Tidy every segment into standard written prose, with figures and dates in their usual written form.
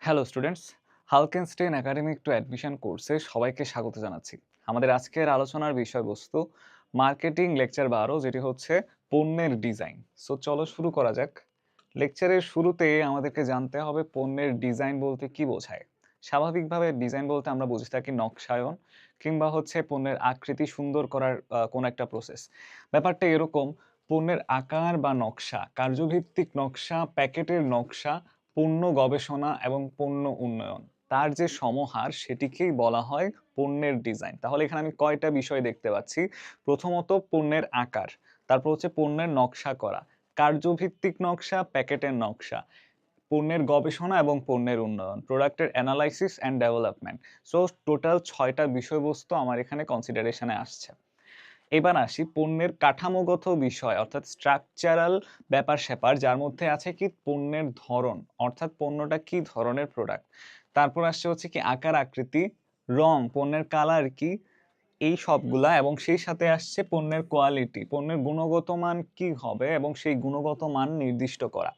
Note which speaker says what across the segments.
Speaker 1: Hello students, হালকেনস্টেইন academic to admission কোর্সে সবাইকে স্বাগত জানাচ্ছি। আমাদের আজকের আলোচনার বিষয়বস্তু মার্কেটিং লেকচার 12, যেটি হচ্ছে পণ্যের ডিজাইন। সো চলো শুরু করা যাক। লেকচারের শুরুতে আমাদেরকে জানতে হবে পণ্যের ডিজাইন বলতে কি বোঝায়। স্বাভাবিকভাবে ডিজাইন বলতে আমরা বুঝে থাকি নকশায়ন কিংবা হচ্ছে পণ্যের আকৃতি সুন্দর করার কোনো একটা প্রসেস। ব্যাপারটা এরকম, পণ্যের আকার বা নকশা, কার্যভিত্তিক নকশা, প্যাকেটের নকশা, পণ্য গবেষণা এবং পণ্য উন্নয়ন, তার যে সমাহার সেটিকেই বলা হয় পণ্যের ডিজাইন। তাহলে এখানে আমি কয়টা বিষয় দেখতে পাচ্ছি? প্রথমত পণ্যের আকার, তারপর হচ্ছে পণ্যের নকশা করা, কার্যভিত্তিক নকশা, প্যাকেটের নকশা, পণ্যের গবেষণা এবং পণ্যের উন্নয়ন, প্রোডাক্টের analysis and development. So total 6টা বিষয়বস্তু আমার এখানে কনসিডারেশনে আসছে। এবার আসি পণ্যের কাঠামোগত বিষয়, অর্থাৎ স্ট্রাকচারাল ব্যাপার স্যাপার, যার মধ্যে আছে কি পণ্যের ধরন, অর্থাৎ পণ্যটা কি ধরনের প্রোডাক্ট। তারপর আসছে হচ্ছে কি আকার আকৃতি, রং, পণ্যের কালার কি, এই সবগুলা, এবং সেই সাথে আসছে পণ্যের কোয়ালিটি, পণ্যের গুণগত মান কি হবে এবং সেই গুণগত মান নির্দিষ্ট করা।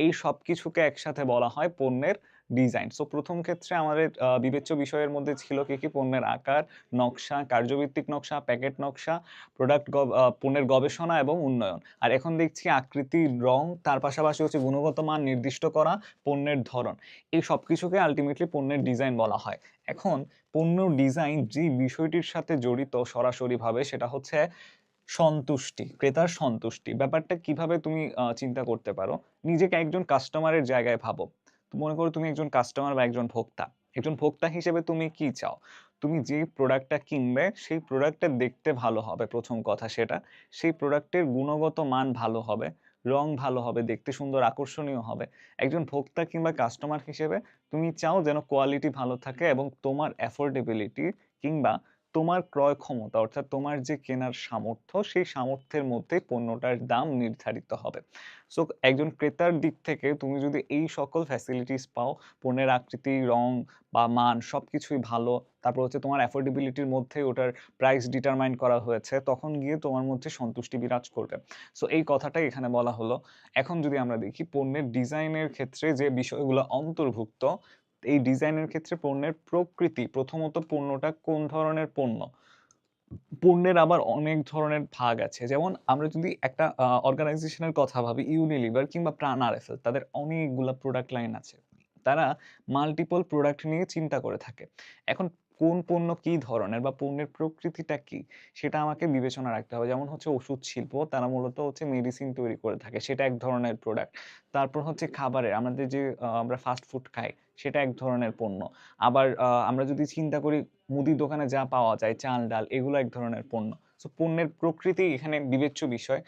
Speaker 1: এই সব কিছুকে একসাথে বলা হয় পণ্যের ডিজাইন। সো প্রথম ক্ষেত্রে আমাদের বিবেচ্য বিষয়ের মধ্যে ছিল কি কি? পণ্যের আকার, নকশা, কার্যভিত্তিক নকশা, প্যাকেট নকশা, পণ্যের গবেষণা এবং উন্নয়ন। আর এখন দেখছি আকৃতি, রং, তার পাশাপাশি হচ্ছে গুণগত মান নির্দিষ্ট করা, পণ্যের ধরন। এই সব কিছুকে আলটিমেটলি পণ্যের ডিজাইন বলা হয়। এখন পণ্য ডিজাইন যে বিষয়টির সাথে জড়িত সরাসরিভাবে, সেটা হচ্ছে সন্তুষ্টি, ক্রেতার সন্তুষ্টি। ব্যাপারটা কিভাবে তুমি চিন্তা করতে পারো? নিজেকে একজন কাস্টমারের জায়গায় ভাবো। তো মনে করো তুমি একজন কাস্টমার বা একজন ভোক্তা। একজন ভোক্তা হিসেবে তুমি কি চাও? তুমি যে প্রোডাক্টটা কিনবে সেই প্রোডাক্টটা দেখতে ভালো হবে, প্রথম কথা সেটা। সেই প্রোডাক্টের গুণগত মান ভালো হবে, রং ভালো হবে, দেখতে সুন্দর আকর্ষণীয় হবে। একজন ভোক্তা কিংবা কাস্টমার হিসেবে তুমি চাও যেন কোয়ালিটি ভালো থাকে এবং তোমার অ্যাফোর্ডেবিলিটি কিংবা তোমার ক্রয় ক্ষমতা, অর্থাৎ তোমার যে কেনার সামর্থ্য, সেই সামর্থ্যের মধ্যে পণ্যটার দাম নির্ধারিত হবে। সো একজন ক্রেতার দিক থেকে তুমি যদি এই সকল ফ্যাসিলিটিস পাও, পণ্যের আকৃতি, রং বা মান সবকিছুই ভালো, তারপর হচ্ছে তোমার অ্যাফোর্ডেবিলিটির মধ্যে ওটার প্রাইস ডিটারমাইন করা হয়েছে, তখন গিয়ে তোমার মধ্যে সন্তুষ্টি বিরাজ করবে। সো এই কথাটাই এখানে বলা হলো। এখন যদি আমরা দেখি পণ্যের ডিজাইনের ক্ষেত্রে যে বিষয়গুলো অন্তর্ভুক্ত, এই ডিজাইনের ক্ষেত্রে পণ্যের প্রকৃতি, প্রথমত পণ্যটা কোন ধরনের পণ্য। পণ্যের আবার অনেক ধরনের ভাগ আছে। যেমন আমরা যদি একটা অর্গানাইজেশনের কথা ভাবি, ইউনিলিভার কিংবা প্রাণ আরএফএল, তাদের অনেকগুলা প্রোডাক্ট লাইন আছে। তারা মাল্টিপল প্রোডাক্ট নিয়ে চিন্তা করে থাকে। এখন কোন পণ্য কি ধরনের বা পণ্যের প্রকৃতিটা কি, সেটা আমাকে বিবেচনা রাখতে হবে। যেমন হচ্ছে ওষুধ শিল্প, তারা মূলত হচ্ছে মেডিসিন তৈরি করে থাকে, সেটা এক ধরনের প্রোডাক্ট। তারপর হচ্ছে খাবারের, আমাদের যে আমরা ফাস্ট ফুড খাই, সেটা এক ধরনের পণ্য। আবার আমরা যদি চিন্তা করি, মুদির দোকানে যা পাওয়া যায়, চাল, ডাল, এগুলো এক ধরনের পণ্য। সো পণ্যের প্রকৃতি এখানে বিবেচ্য বিষয়।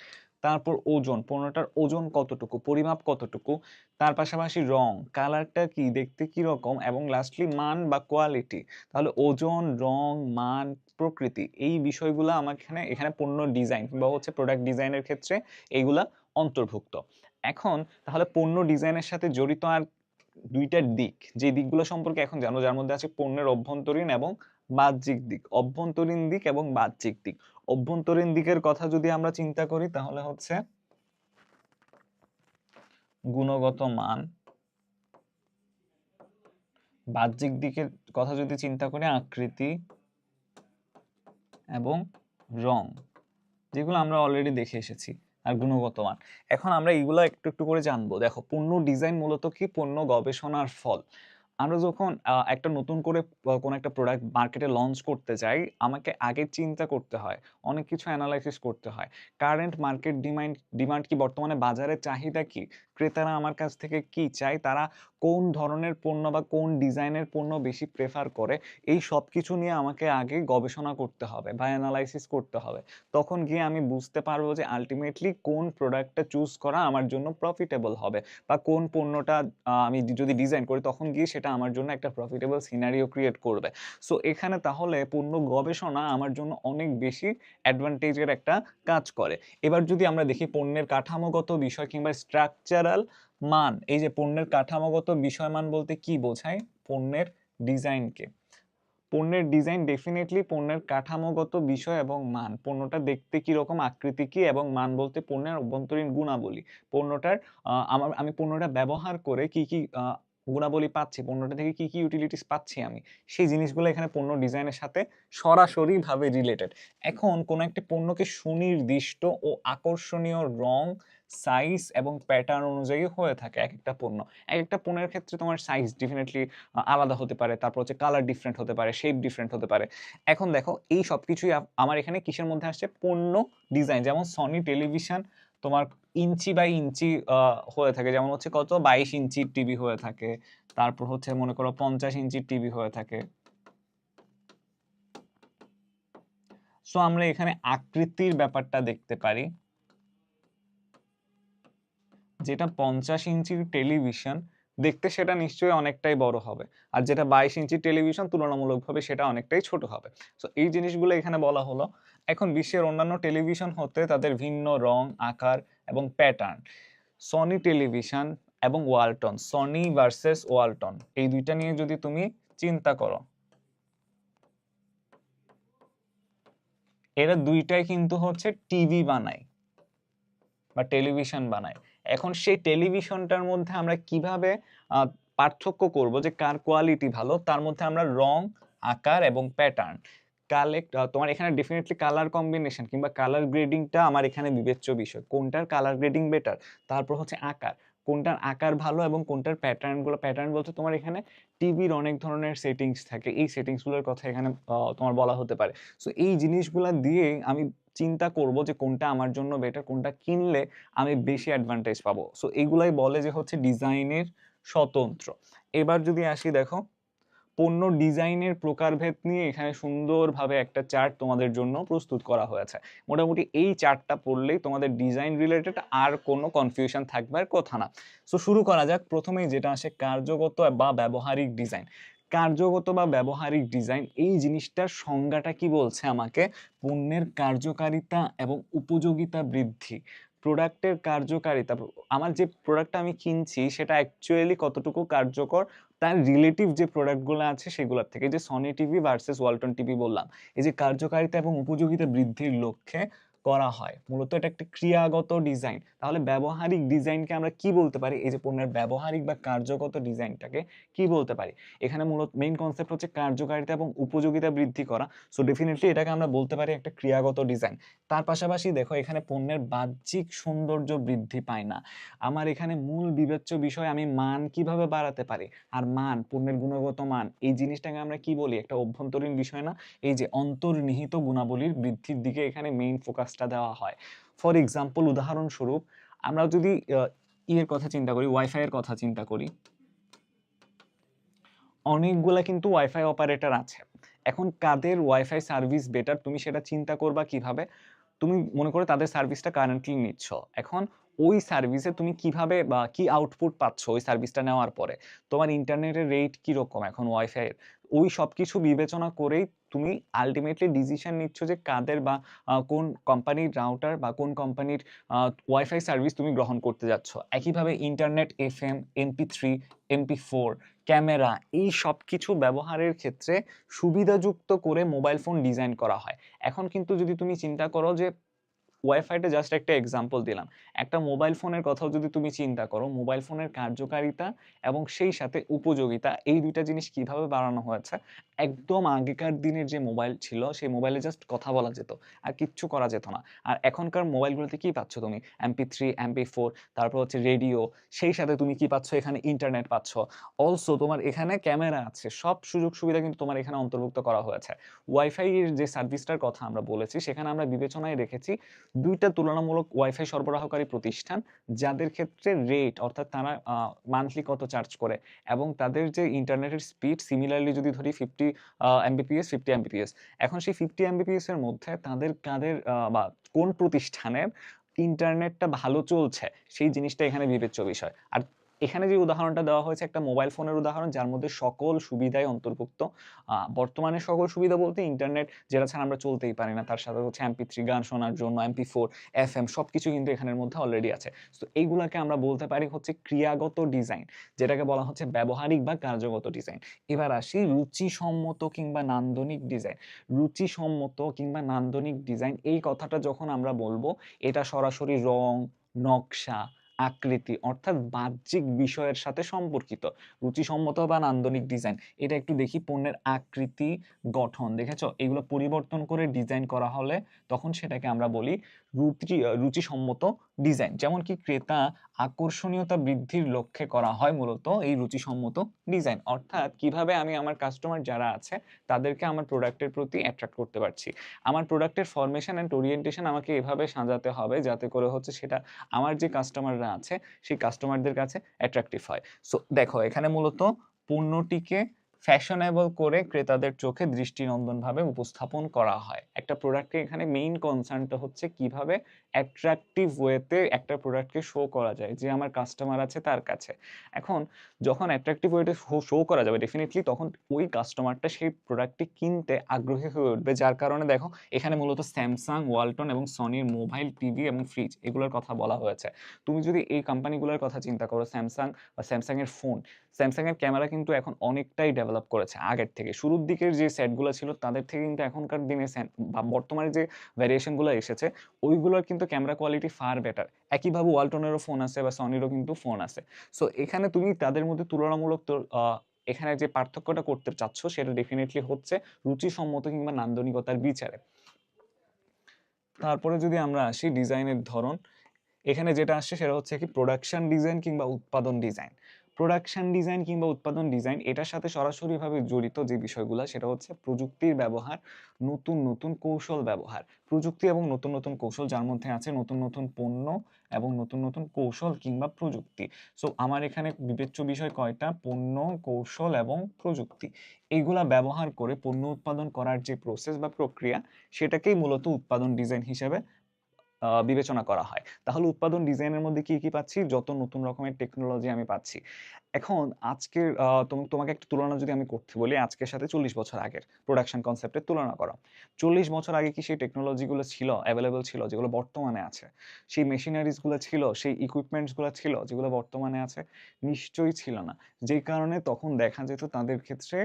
Speaker 1: তারপর ওজন, পণ্যটার ওজন কতটুকু, পরিমাপ কতটুকু, তার পাশাপাশি রং, কালারটা কি, দেখতে কি রকম, এবং লাস্টলি মান বা কোয়ালিটি। তাহলে ওজন, রং, মান, প্রকৃতি, এই বিষয়গুলো আমার এখানে পণ্য ডিজাইন বা হচ্ছে প্রোডাক্ট ডিজাইনের ক্ষেত্রে এইগুলা অন্তর্ভুক্ত। এখন তাহলে পণ্য ডিজাইনের সাথে জড়িত আর দুইটা দিক, যে দিকগুলো সম্পর্কে এখন জানো, যার মধ্যে আছে পণ্যের অভ্যন্তরীণ এবং বাহ্যিক দিক। অভ্যন্তরীণ দিক এবং বাহ্যিক দিক। অভ্যন্তরীণ দিকের কথা যদি আমরা চিন্তা করি, তাহলে হচ্ছে গুণগত মান। বাহ্যিক দিকের কথা যদি চিন্তা করি, আকৃতি এবং রং, যেগুলো আমরা অলরেডি দেখে এসেছি, আর গুণগত মান। এখন আমরা এইগুলো একটু একটু করে জানবো। দেখো, পণ্য ডিজাইন মূলত কি? পণ্য গবেষণার ফল। আমরা যখন একটা নতুন করে কোনো একটা প্রোডাক্ট মার্কেটে লঞ্চ করতে যাই, আমাকে আগে চিন্তা করতে হয়, অনেক কিছু অ্যানালাইসিস করতে হয়। কারেন্ট মার্কেট ডিমান্ড কি, বর্তমানে বাজারের চাহিদা কি, ক্রেতারা আমার কাছ থেকে কি চায়, তারা কোন ধরনের পণ্য বা কোন ডিজাইনের পণ্য বেশি প্রেফার করে, এই সব কিছু নিয়ে আমাকে আগে গবেষণা করতে হবে বা অ্যানালাইসিস করতে হবে। তখন গিয়ে আমি বুঝতে পারবো যে আলটিমেটলি কোন প্রোডাক্টটা চুজ করা আমার জন্য প্রফিটেবল হবে, বা কোন পণ্যটা আমি যদি ডিজাইন করি, তখন গিয়ে সেটা আমার জন্য একটা প্রফিটেবল সিনারিও ক্রিয়েট করবে। সো এখানে তাহলে পণ্য গবেষণা আমার জন্য অনেক বেশি অ্যাডভান্টেজের একটা কাজ করে। এবার যদি আমরা দেখি পণ্যের কাঠামোগত বিষয় কিংবা স্ট্রাকচারাল মান, এই যে পণ্যের কাঠামোগত বিষয় মান বলতে কি বোঝায়? পণ্যের ডিজাইনকে। পণ্যের ডিজাইন ডেফিনেটলি পণ্যের কাঠামোগত বিষয় এবং মান, পণ্যটা দেখতে কি রকম, আকৃতি কি, এবং মান বলতে পণ্যের অভ্যন্তরীণ গুণাবলী। পণ্যটার আমি পণ্যটা ব্যবহার করে কি কি গুণাবলী পাচ্ছি, পণ্যটা থেকে কি ইউটিলিটিস পাচ্ছি আমি, সেই জিনিসগুলো এখানে পণ্য ডিজাইনের সাথে সরাসরিভাবে রিলেটেড। এখন কোনো একটি পণ্যকে সুনির্দিষ্ট ও আকর্ষণীয় রং, সাইজ এবং প্যাটার্ন অনুযায়ী হয়ে থাকে একেকটা পণ্য। একেকটা পণ্যের ক্ষেত্রে তোমার সাইজ ডেফিনিটলি আলাদা হতে পারে, তারপর হচ্ছে কালার ডিফারেন্ট হতে পারে, শেপ ডিফারেন্ট হতে পারে। এখন দেখো এই সবকিছুই আমার এখানে কিসের মধ্যে আসছে? পণ্য ডিজাইন। যেমন সনি টেলিভিশন তোমার ইঞ্চি বাই ইঞ্চি হয়ে থাকে, যেমন হচ্ছে কত 22 ইঞ্চির টিভি হয়ে থাকে, তারপর হচ্ছে মনে করো 50 ইঞ্চির টিভি হয়ে থাকে। সো আমরা এখানে আকৃতির ব্যাপারটা দেখতে পারি, যেটা 50 ইঞ্চির টেলিভিশন দেখতে সেটা নিশ্চয়ই অনেকটাই বড় হবে, আর যেটা 22 ইঞ্চির টেলিভিশন তুলনামূলকভাবে সেটা অনেকটাই ছোট হবে। সো এই জিনিসগুলো এখানে বলা হলো। এখন বিশ্বের অন্যান্য টেলিভিশন হতে তাদের ভিন্ন রং, আকার এবং প্যাটার্ন। সনি টেলিভিশন এবং ওয়ালটন, সনি ভার্সেস ওয়ালটন, এই দুইটা নিয়ে যদি তুমি চিন্তা করো, এরা দুইটাই কিন্তু হচ্ছে টিভি বানায় বা টেলিভিশন বানায়। এখন সেই টেলিভিশনটার মধ্যে আমরা কিভাবে পার্থক্য করব যে কার কোয়ালিটি ভালো? তার মধ্যে আমরা রং, আকার এবং প্যাটার্ন কালেক্ট, তোমার এখানে ডেফিনেটলি কালার কম্বিনেশন কিংবা কালার গ্রেডিংটা আমার এখানে বিবেচ্য বিষয়, কোনটার কালার গ্রেডিং বেটার। তারপর হচ্ছে আকার, কোনটার আকার ভালো এবং কোনটার প্যাটার্নগুলো, প্যাটার্ন বলতে তোমার এখানে টিভির অনেক ধরনের সেটিংস থাকে, এই সেটিংসগুলোর কথা এখানে তোমার বলা হতে পারে। সো এই জিনিসগুলো দিয়ে আমি চিন্তা করব যে কোনটা আমার জন্য বেটার, কোনটা কিনলে আমি বেশি অ্যাডভান্টেজ পাবো। সো এইগুলাই বলে যে হচ্ছে ডিজাইনের স্বতন্ত্র। এবার যদি আসি, দেখো পণ্য ডিজাইনের প্রকারভেদ নিয়ে এখানে সুন্দরভাবে একটা চার্ট তোমাদের জন্য প্রস্তুত করা হয়েছে। মোটামুটি এই চার্টটা পড়লেই তোমাদের ডিজাইন রিলেটেড আর কোনো কনফিউশন থাকবার কথা না। সো শুরু করা যাক। প্রথমেই যেটা আসে কার্যগত বা ব্যবহারিক ডিজাইন। কার্যগত বা ব্যবহারিক ডিজাইন এই জিনিসটার সংজ্ঞাটা কি বলছে আমাকে? পণ্যের কার্যকারিতা এবং উপযোগিতা বৃদ্ধি, প্রোডাক্টের কার্যকারিতা, আমার যে প্রোডাক্টটা আমি কিনছি সেটা অ্যাকচুয়ালি কতটুকু কার্যকর তার রিলেটিভ যে প্রোডাক্টগুলো আছে সেগুলোর থেকে। যে Sony TV versus Walton TV বললাম, এই যে কার্যকারিতা এবং উপযোগিতা বৃদ্ধির লক্ষ্যে করা হয়, মূলত এটা একটা ক্রিয়াগত ডিজাইন। তাহলে ব্যবহারিক ডিজাইনকে আমরা কি বলতে পারি? এই যে পণ্যের ব্যবহারিক বা কার্যগত ডিজাইনটাকে কি বলতে পারি? এখানে মূলত মেইন কনসেপ্ট হচ্ছে কার্যকারিতা এবং উপযোগিতা বৃদ্ধি করা। সো ডেফিনেটলি এটাকে আমরা বলতে পারি একটা ক্রিয়াগত ডিজাইন। তার পাশাপাশি দেখো এখানে পণ্যের বাহ্যিক সৌন্দর্য বৃদ্ধি পায় না। আমার এখানে মূল বিবেচ্য বিষয় আমি মান কিভাবে বাড়াতে পারি। আর মান, পণ্যের গুণগত মান, এই জিনিসটাকে আমরা কি বলি? একটা অভ্যন্তরীণ বিষয় না? এই যে অন্তর্নিহিত গুণাবলীর বৃদ্ধির দিকে এখানে মেইন ফোকাসটা দেওয়া হয়। ফর এক্সাম্পল, উদাহরণস্বরূপ আমরা যদি ইয়ের কথা চিন্তা করি, ওয়াইফাই এর কথা চিন্তা করি, অনেকগুলা কিন্তু ওয়াইফাই অপারেটর আছে। এখন কাদের ওয়াইফাই সার্ভিস বেটার তুমি সেটা চিন্তা করবা কিভাবে? তুমি মনে করো তাদের সার্ভিসটা কারেন্টলি নিচ্ছ। এখন ওই সার্ভিসে তুমি কিভাবে বা কি আউটপুট পাচ্ছ ওই সার্ভিসটা নেওয়ার পরে? তোমার ইন্টারনেটের রেট কিরকম এখন ওয়াইফাই এর? ওই সবকিছু বিবেচনা করেই তুমি আলটিমেটলি ডিসিশন নিচ্ছ যে কাদের বা কোন কোম্পানির রাউটার বা কোন কোম্পানির ওয়াইফাই সার্ভিস তুমি গ্রহণ করতে যাচ্ছ। একইভাবে internet, FM, MP3, MP4, camera, এই সব কিছু ব্যবহারের ক্ষেত্রে সুবিধাযুক্ত করে মোবাইল ফোন ডিজাইন করা হয়। এখন কিন্তু যদি তুমি চিন্তা করো যে ওয়াইফাইটা জাস্ট একটা এক্সাম্পল দিলাম, একটা মোবাইল ফোনের কথাও যদি তুমি চিন্তা করো, মোবাইল ফোনের কার্যকারিতা এবং সেই সাথে উপযোগিতা, এই দুইটা জিনিস কিভাবে বাড়ানো হয়েছে? একদম আগেকার দিনের যে মোবাইল ছিল সেই মোবাইলে জাস্ট কথা বলা যেত, আর কিচ্ছু করা যেত না। আর এখনকার মোবাইলগুলোতে কি পাচ্ছ তুমি? MP3, MP4, তারপর হচ্ছে রেডিও, সেই সাথে তুমি কি পাচ্ছ? এখানে ইন্টারনেট পাচ্ছ। অলসো তোমার এখানে ক্যামেরা আছে, সব সুযোগ সুবিধা কিন্তু তোমার এখানে অন্তর্ভুক্ত করা হয়েছে। ওয়াইফাই এর যে সার্ভিসটার কথা আমরা বলেছি সেখানে আমরা বিবেচনায় রেখেছি দুইটা তুলনামূলক ওয়াইফাই সরবরাহকারী প্রতিষ্ঠান, যাদের ক্ষেত্রে রেট অর্থাৎ তারা মান্থলি কত চার্জ করে এবং তাদের যে ইন্টারনেটের স্পিড সিমিলারলি যদি ধরি 50 Mbps, 50 Mbps। এখন সেই 50 Mbps এর মধ্যে তাদের কাদের বা কোন প্রতিষ্ঠানের ইন্টারনেটটা ভালো চলছে সেই জিনিসটা এখানে বিবেচ্য বিষয়। আর এখানে যে উদাহরণটা দেওয়া হয়েছে একটা মোবাইল ফোনের উদাহরণ, যার মধ্যে সকল সুবিধাই অন্তর্ভুক্ত। বর্তমানে সকল সুবিধা বলতে ইন্টারনেট যেটা ছাড়া আমরা চলতেই পারি না, তার সাথে হচ্ছে MP3 গান শোনার জন্য, MP4, FM সবকিছু কিন্তু এখানের মধ্যে অলরেডি আছে। তো এইগুলাকে আমরা বলতে পারি হচ্ছে ক্রিয়াগত ডিজাইন, যেটাকে বলা হচ্ছে ব্যবহারিক বা কার্যগত ডিজাইন। এবার আসি রুচিসম্মত কিংবা নান্দনিক ডিজাইন। রুচিসম্মত কিংবা নান্দনিক ডিজাইন এই কথাটা যখন আমরা বলবো, এটা সরাসরি রং, নকশা, আকৃতি অর্থাৎ বাহ্যিক বিষয়ের সাথে সম্পর্কিত। রুচিসম্মত বা নান্দনিক ডিজাইন, এটা একটু দেখি। পণ্যের আকৃতি, গঠন দেখেছো, এগুলো পরিবর্তন করে ডিজাইন করা হলে তখন সেটাকে আমরা বলি রুচিসম্মত ডিজাইন। যেমন কি ক্রেতা আকর্ষণীয়তা বৃদ্ধির লক্ষ্যে করা হয় মূলত এই রুচিসম্মত ডিজাইন, অর্থাৎ কিভাবে আমি আমার কাস্টমার যারা আছে তাদেরকে আমার প্রোডাক্টের প্রতি অ্যাট্রাক্ট করতে পারছি। আমার প্রোডাক্টের ফরমেশন অ্যান্ড ওরিয়েন্টেশন আমাকে এভাবে সাজাতে হবে যাতে করে হচ্ছে সেটা আমার যে কাস্টমাররা আছে সেই কাস্টমারদের কাছে অ্যাট্রাকটিভ হয়। সো দেখো এখানে মূলত পণ্যটিকে ফ্যাশনেবল করে ক্রেতাদের চোখে দৃষ্টিনন্দনভাবে উপস্থাপন করা হয়। একটা প্রোডাক্টকে এখানে মেইন কনসার্নটা হচ্ছে কিভাবে অ্যাট্রাকটিভ ওয়েতে একটা প্রোডাক্টকে শো করা যায় যে আমার কাস্টমার আছে তার কাছে। এখন যখন অ্যাট্রাকটিভ ওয়েতে শো করা যাবে ডেফিনেটলি তখন ওই কাস্টমারটা সেই প্রোডাক্টটি কিনতে আগ্রহী হয়ে উঠবে। যার কারণে দেখো এখানে মূলত স্যামসাং, ওয়ালটন এবং সনির মোবাইল, টিভি এবং ফ্রিজ এগুলোর কথা বলা হয়েছে। তুমি যদি এই কোম্পানিগুলোর কথা চিন্তা করো, স্যামসাং বা স্যামসাং এর ফোন, স্যামসাং এর ক্যামেরা কিন্তু এখন অনেকটাই ডেভেলপ করেছে আগের থেকে। শুরুর দিকের যে সেটগুলো ছিল তাদের থেকে কিন্তু এখনকার দিনে বা বর্তমানে যে ভ্যারিয়েশনগুলো এসেছে ওইগুলোর কিন্তু ক্যামেরা কোয়ালিটি ফার বেটার। একইভাবে ওয়ালটনেরও ফোন আছে বা সনিরও কিন্তু ফোন আছে। সো এখানে তুমি তাদের মধ্যে তুলনামূলক এখানে যে পার্থক্যটা করতে চাচ্ছ সেটা ডেফিনেটলি হচ্ছে রুচিসম্মত কিংবা নান্দনিকতার বিচারে। তারপরে যদি আমরা আসি ডিজাইনের ধরন, এখানে যেটা আসছে সেটা হচ্ছে কি প্রোডাকশন ডিজাইন কিংবা উৎপাদন ডিজাইন। প্রোডাকশন ডিজাইন কিংবা উৎপাদন ডিজাইন এটার সাথে সরাসরিভাবে জড়িত যে বিষয়গুলো সেটা হচ্ছে প্রযুক্তির ব্যবহার, নতুন নতুন কৌশল ব্যবহার। প্রযুক্তি এবং নতুন নতুন কৌশল, যার মধ্যে আছে নতুন নতুন পণ্য এবং নতুন নতুন কৌশল কিংবা প্রযুক্তি। সো আমার এখানে বিবেচ্য বিষয় কয়টা? পণ্য, কৌশল এবং প্রযুক্তি। এইগুলা ব্যবহার করে পণ্য উৎপাদন করার যে প্রসেস বা প্রক্রিয়া সেটাকেই মূলত উৎপাদন ডিজাইন হিসেবে বিবেচনা করা হয়। তাহলে উৎপাদন ডিজাইনের মধ্যে কি কি পাচ্ছি? যত নতুন রকমের টেকনোলজি আমি পাচ্ছি। এখন আজকের তোমাকে একটা তুলনা যদি আমি করতে বলি, আজকের সাথে 40 বছর আগের প্রোডাকশন কনসেপ্টের তুলনা করো। 40 বছর আগে কি সেই টেকনোলজিগুলো ছিল, এভেলেবল ছিল যেগুলো বর্তমানে আছে? সেই মেশিনারিজ গুলো ছিল, সেই ইকুইপমেন্টস গুলো ছিল যেগুলো বর্তমানে আছে? নিশ্চয়ই ছিল না। যেই কারণে তখন দেখা যেত তাদের ক্ষেত্রে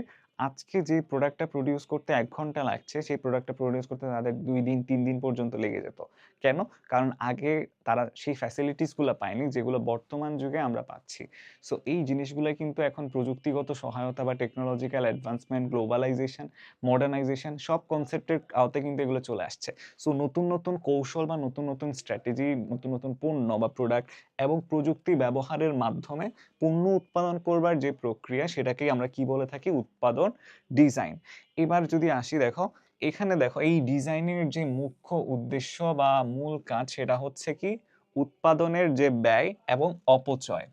Speaker 1: আজকে যে প্রোডাক্টটা প্রোডিউস করতে 1 ঘন্টা লাগছে সেই প্রোডাক্টটা প্রোডিউস করতে তাদের 2 দিন 3 দিন পর্যন্ত লেগে যেত। কেন? কারণ আগে তারা সেই ফ্যাসিলিটিস গুলা পায়নি যেগুলো বর্তমান যুগে আমরা পাচ্ছি। সো এই জিনিসগুলা কিন্তু এখন প্রযুক্তিগত সহায়তা বা টেকনোলজিক্যাল অ্যাডভান্সমেন্ট, গ্লোবালাইজেশন, মডার্নাইজেশন সব কনসেপ্টের আওতায় কিন্তু এগুলো চলে আসছে। সো নতুন নতুন কৌশল বা নতুন নতুন স্ট্র্যাটেজি, নতুন নতুন পণ্য বা প্রোডাক্ট এবং প্রযুক্তি ব্যবহারের মাধ্যমে পণ্য উৎপাদন করবার যে প্রক্রিয়া সেটাকেই আমরা কি বলে থাকি? উৎপাদন ডিজাইন। এবার যদি আসি দেখো, এখানে দেখো এই ডিজাইনের যে মুখ্য উদ্দেশ্য বা মূল কাজ সেটা হচ্ছে কি উৎপাদনের যে ব্যয় এবং অপচয়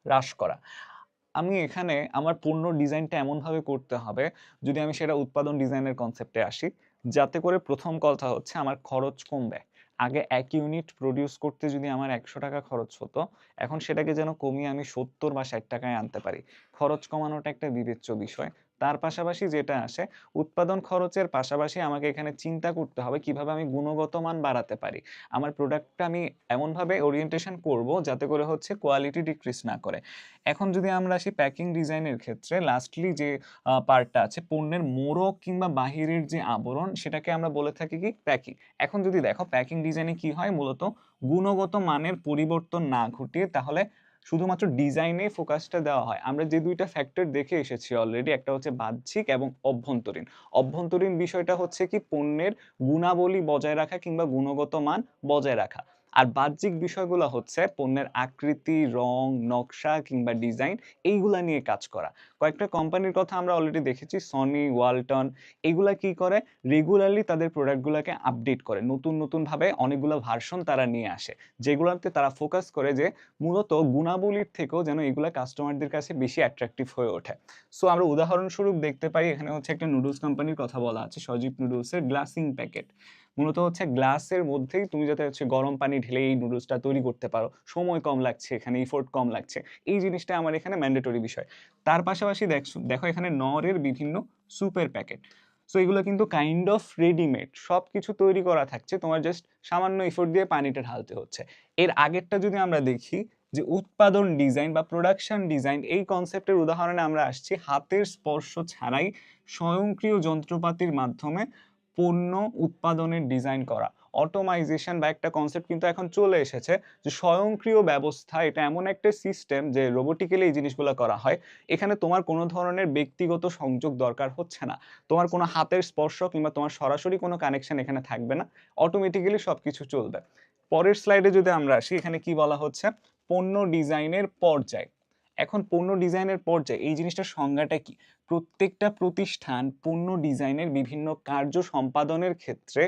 Speaker 1: হ্রাস করা। আমি এখানে আমার পণ্য ডিজাইনটা এমনভাবে করতে হবে, যদি আমি সেটা উৎপাদন ডিজাইনের কনসেপ্টে আসি, যাতে করে প্রথম কথা হচ্ছে আমার খরচ কমবে। আগে 1 ইউনিট প্রডিউস করতে যদি আমার 100 টাকা খরচ হতো, এখন সেটাকে যেন কমিয়ে আমি 70 বা 60 টাকায় আনতে পারি। খরচ কমানোটা একটা বিবেচ্য বিষয়। তার পাশাপাশি যেটা আসে, উৎপাদন খরচের পাশাপাশি আমাকে এখানে চিন্তা করতে হবে কিভাবে আমি গুণগত মান বাড়াতে পারি। আমার প্রোডাক্টটা আমি এমনভাবে ওরিয়েন্টেশন করব যাতে করে হচ্ছে কোয়ালিটি ডিক্রিজ না করে। এখন যদি আমরা আসি প্যাকিং ডিজাইনের ক্ষেত্রে, লাস্টলি যে পার্টটা আছে পণ্যের মোড়ক কিংবা বাহিরের যে আবরণ সেটাকে আমরা বলে থাকি কি প্যাকিং। এখন যদি দেখো প্যাকিং ডিজাইনে কি হয়, মূলত গুণগত মানের পরিবর্তন না ঘটিয়ে তাহলে শুধুমাত্র ডিজাইনে ফোকাসটা দেওয়া হয়। আমরা যে দুইটা ফ্যাক্টর দেখে এসেছি অলরেডি, একটা হচ্ছে বাহ্যিক এবং অভ্যন্তরীণ। অভ্যন্তরীণ বিষয়টা হচ্ছে কি পণ্যের গুণাবলী বজায় রাখা কিংবা গুণগত মান বজায় রাখা। আর বাহ্যিক বিষয়গুলো হচ্ছে পণ্যের আকৃতি, রং, নকশা কিংবা ডিজাইন এইগুলা নিয়ে কাজ করা। কয়েকটা কোম্পানির কথা আমরা অলরেডি দেখেছি, সনি, ওয়ালটন, এগুলা কি করে? রেগুলারলি তাদের প্রোডাক্টগুলোকে আপডেট করে, নতুন নতুন ভাবে অনেকগুলো ভার্সন তারা নিয়ে আসে, যেগুলোতে তারা ফোকাস করে যে মূলত গুণাবলীর থেকেও যেন এগুলা কাস্টমারদের কাছে বেশি অ্যাট্রাকটিভ হয়ে ওঠে। সো আমরা উদাহরণস্বরূপ দেখতে পাই, এখানে হচ্ছে একটা নুডলস কোম্পানির কথা বলা আছে, সজীব নুডলসের গ্লাসিং প্যাকেট। মূলত হচ্ছে গ্লাসের মধ্যেই তুমি যাতে হচ্ছে গরম পানি ঢেলে এই নুডলসটা তৈরি করতে পারো, সময় কম লাগছে, এখানে ইফোর্ট কম লাগছে, এই জিনিসটা আমার এখানে ম্যান্ডেটরি বিষয়। তার পাশাপাশি দেখো এখানে নরের বিভিন্ন স্যুপের প্যাকেট। সো এগুলো কিন্তু কাইন্ড অফ রেডিমেড, সব কিছু তৈরি করা থাকছে, তোমার জাস্ট সামান্য ইফোর্ট দিয়ে পানিটা ঢালতে হচ্ছে। এর আগেরটা যদি আমরা দেখি, যে উৎপাদন ডিজাইন বা প্রোডাকশন ডিজাইন, এই কনসেপ্টের উদাহরণে আমরা আসছি হাতের স্পর্শ ছাড়াই স্বয়ংক্রিয় যন্ত্রপাতির মাধ্যমে পণ্য উৎপাদনের ডিজাইন করা। অটোমাইজেশন বা একটা কনসেপ্ট কিন্তু এখন চলে এসেছে যে স্বয়ংক্রিয় ব্যবস্থা, এটা এমন একটা সিস্টেম যে রোবোটিক্যালি এই জিনিসগুলো করা হয়। এখানে তোমার কোনো ধরনের ব্যক্তিগত সংযোগ দরকার হচ্ছে না, তোমার কোনো হাতের স্পর্শ কিংবা তোমার সরাসরি কোনো কানেকশন এখানে থাকবে না, অটোমেটিক্যালি সবকিছু চলবে। পরের স্লাইডে যদি আমরা আসি, এখানে কি বলা হচ্ছে, পণ্য ডিজাইনের পর্যায়। এখন পণ্য ডিজাইনের পর্যায়ে এই জিনিসটার সংজ্ঞাটা কি? প্রত্যেকটা প্রতিষ্ঠান পণ্য ডিজাইনের বিভিন্ন কার্য সম্পাদনের ক্ষেত্রে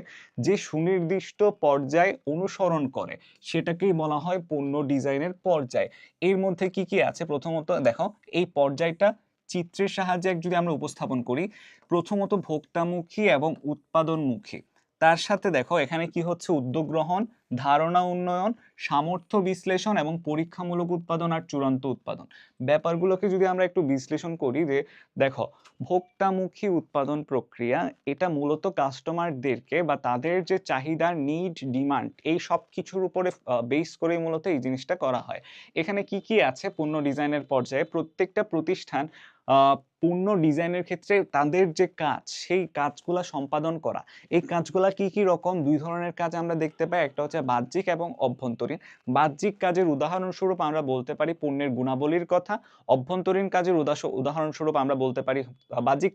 Speaker 1: যে সুনির্দিষ্ট পর্যায় অনুসরণ করে সেটাকেই বলা হয় পণ্য ডিজাইনের পর্যায়। এর মধ্যে কি কি আছে? প্রথমত দেখো, এই পর্যায়টা চিত্রের সাহায্যে যদি আমরা উপস্থাপন করি, প্রথমত ভোক্তামুখী এবং উৎপাদনমুখী। তার সাথে দেখো এখানে কি হচ্ছে, উদ্যোগ গ্রহণ, ধারণা উন্নয়ন, সামর্থ্য বিশ্লেষণ এবং পরীক্ষামূলক উৎপাদন আর চূড়ান্ত উৎপাদন। ব্যাপারগুলোকে যদি আমরা একটু বিশ্লেষণ করি, যে দেখো, ভোক্তামুখী উৎপাদন প্রক্রিয়া, এটা মূলত কাস্টমারদেরকে বা তাদের যে চাহিদা, নিড, ডিমান্ড, এই সব কিছুর উপরে বেস করে মূলত এই জিনিসটা করা হয়। এখানে কি কি আছে পণ্য ডিজাইনের পর্যায়ে? প্রত্যেকটা প্রতিষ্ঠান পণ্য ডিজাইনের ক্ষেত্রে তাদের যে কাজ, সেই কাজগুলা সম্পাদন করা। এই কাজগুলা কি কি রকম? দুই ধরনের কাজ আমরা দেখতে পাই, একটা হচ্ছে বাহ্যিক এবং অভ্যন্তরীণ। বাহ্যিক কাজের উদাহরণস্বরূপ আমরা বলতে পারি পণ্যের গুণাবলীর কথা। অভ্যন্তরীণ কাজের উদাহরণস্বরূপ আমরা বলতে পারি, বাহ্যিক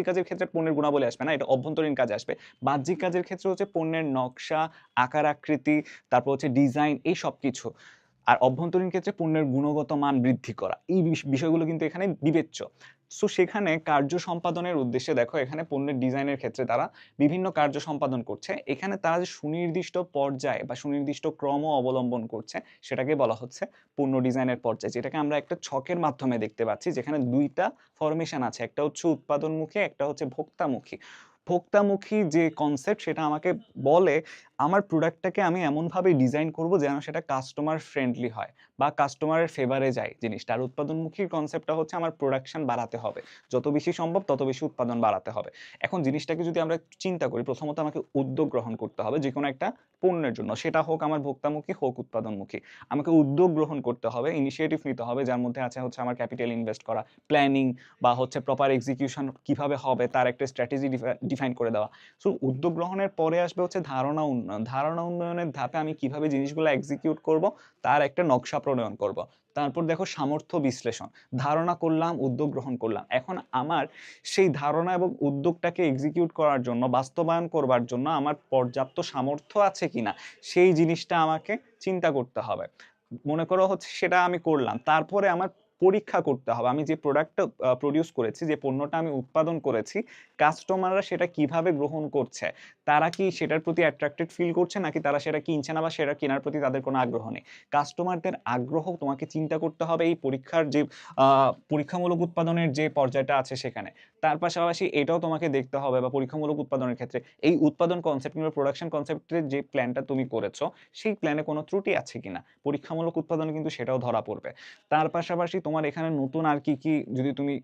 Speaker 1: কাজের ক্ষেত্রে পণ্যের গুণাবলী আসবে না, এটা অভ্যন্তরীণ কাজে আসবে। বাহ্যিক কাজের ক্ষেত্রে হচ্ছে পণ্যের নকশা, আকার আকৃতি, তারপর হচ্ছে ডিজাইন, এই সব কিছু। আর অভ্যন্তরীণ ক্ষেত্রে পণ্যের গুণগত মান বৃদ্ধি করা, এই বিষয়গুলো কিন্তু এখানে বিবেচ্য। সো সেখানে কার্য সম্পাদনের উদ্দেশ্যে দেখো, এখানে পণ্যের ডিজাইনের ক্ষেত্রে তারা বিভিন্ন কার্য সম্পাদন করছে। এখানে তারা যে সুনির্দিষ্ট পর্যায় বা সুনির্দিষ্ট ক্রম অবলম্বন করছে, সেটাকে বলা হচ্ছে পণ্য ডিজাইনের পর্যায়, যেটাকে আমরা একটা ছকের মাধ্যমে দেখতে পাচ্ছি, যেখানে দুইটা ফরমেশন আছে, একটা হচ্ছে উৎপাদনমুখী, একটা হচ্ছে ভোক্তামুখী। ভোক্তামুখী যে কনসেপ্ট, সেটা আমাকে বলে আমার প্রোডাক্টটাকে আমি এমনভাবে ডিজাইন করব যেন সেটা কাস্টমার ফ্রেন্ডলি হয় বা কাস্টমারের ফেভারে যায় জিনিসটা। আর উৎপাদনমুখীর কনসেপ্টটা হচ্ছে আমার প্রোডাকশন বাড়াতে হবে, যত বেশি সম্ভব তত বেশি উৎপাদন বাড়াতে হবে। এখন জিনিসটাকে যদি আমরা চিন্তা করি, প্রথমত আমাকে উদ্যোগ গ্রহণ করতে হবে যে কোনো একটা পণ্যের জন্য, সেটা হোক আমার ভোক্তামুখী হোক উৎপাদনমুখী। আমাকে উদ্যোগ গ্রহণ করতে হবে, ইনিশিয়েটিভ নিতে হবে, যার মধ্যে আছে হচ্ছে আমার ক্যাপিটাল ইনভেস্ট করা, প্ল্যানিং বা হচ্ছে প্রপার এক্সিকিউশন কিভাবে হবে তার একটা স্ট্র্যাটেজি ডিফাইন করে দেওয়া। সো উদ্যোগ গ্রহণের পরে আসবে হচ্ছে ধারণা উন্নয়ন। ধারণা উন্নয়নের ধাপে আমি কিভাবে জিনিসগুলো এক্সিকিউট করব তার একটা নকশা প্রণয়ন করব। তারপর দেখো সামর্থ্য বিশ্লেষণ। ধারণা করলাম, উদ্যোগ গ্রহণ করলাম, এখন আমার সেই ধারণা এবং উদ্যোগটাকে এক্সিকিউট করার জন্য, বাস্তবায়ন করবার জন্য আমার পর্যাপ্ত সামর্থ্য আছে কিনা, সেই জিনিসটা আমাকে চিন্তা করতে হবে। মনে করো হচ্ছে সেটা আমি করলাম, তারপরে আমার পরীক্ষা করতে হবে আমি যে প্রোডাক্টটা প্রডিউস করেছি, যে পণ্যটা আমি উৎপাদন করেছি, কাস্টমাররা সেটা কিভাবে গ্রহণ করছে, তারা কি সেটার প্রতি অ্যাট্রাক্টেড ফিল করছে, নাকি তারা সেটা কিনছে না বা সেটা কেনার প্রতি তাদের কোনো আগ্রহ নেই। কাস্টমারদের আগ্রহ তোমাকে চিন্তা করতে হবে এই পরীক্ষার যে পরীক্ষামূলক উৎপাদনের যে পর্যায়টা আছে সেখানে। তার পাশাপাশি এটাও তোমাকে দেখতে হবে, বা পরীক্ষামূলক উৎপাদনের ক্ষেত্রে এই উৎপাদন কনসেপ্ট কিংবা প্রোডাকশন কনসেপ্টের যে প্ল্যানটা তুমি করেছো, সেই প্ল্যানে কোনো ত্রুটি আছে কিনা, পরীক্ষামূলক উৎপাদনে কিন্তু সেটাও ধরা পড়বে। তার পাশাপাশি তোমার এখানে নতুন আর কি কি যদি তুমি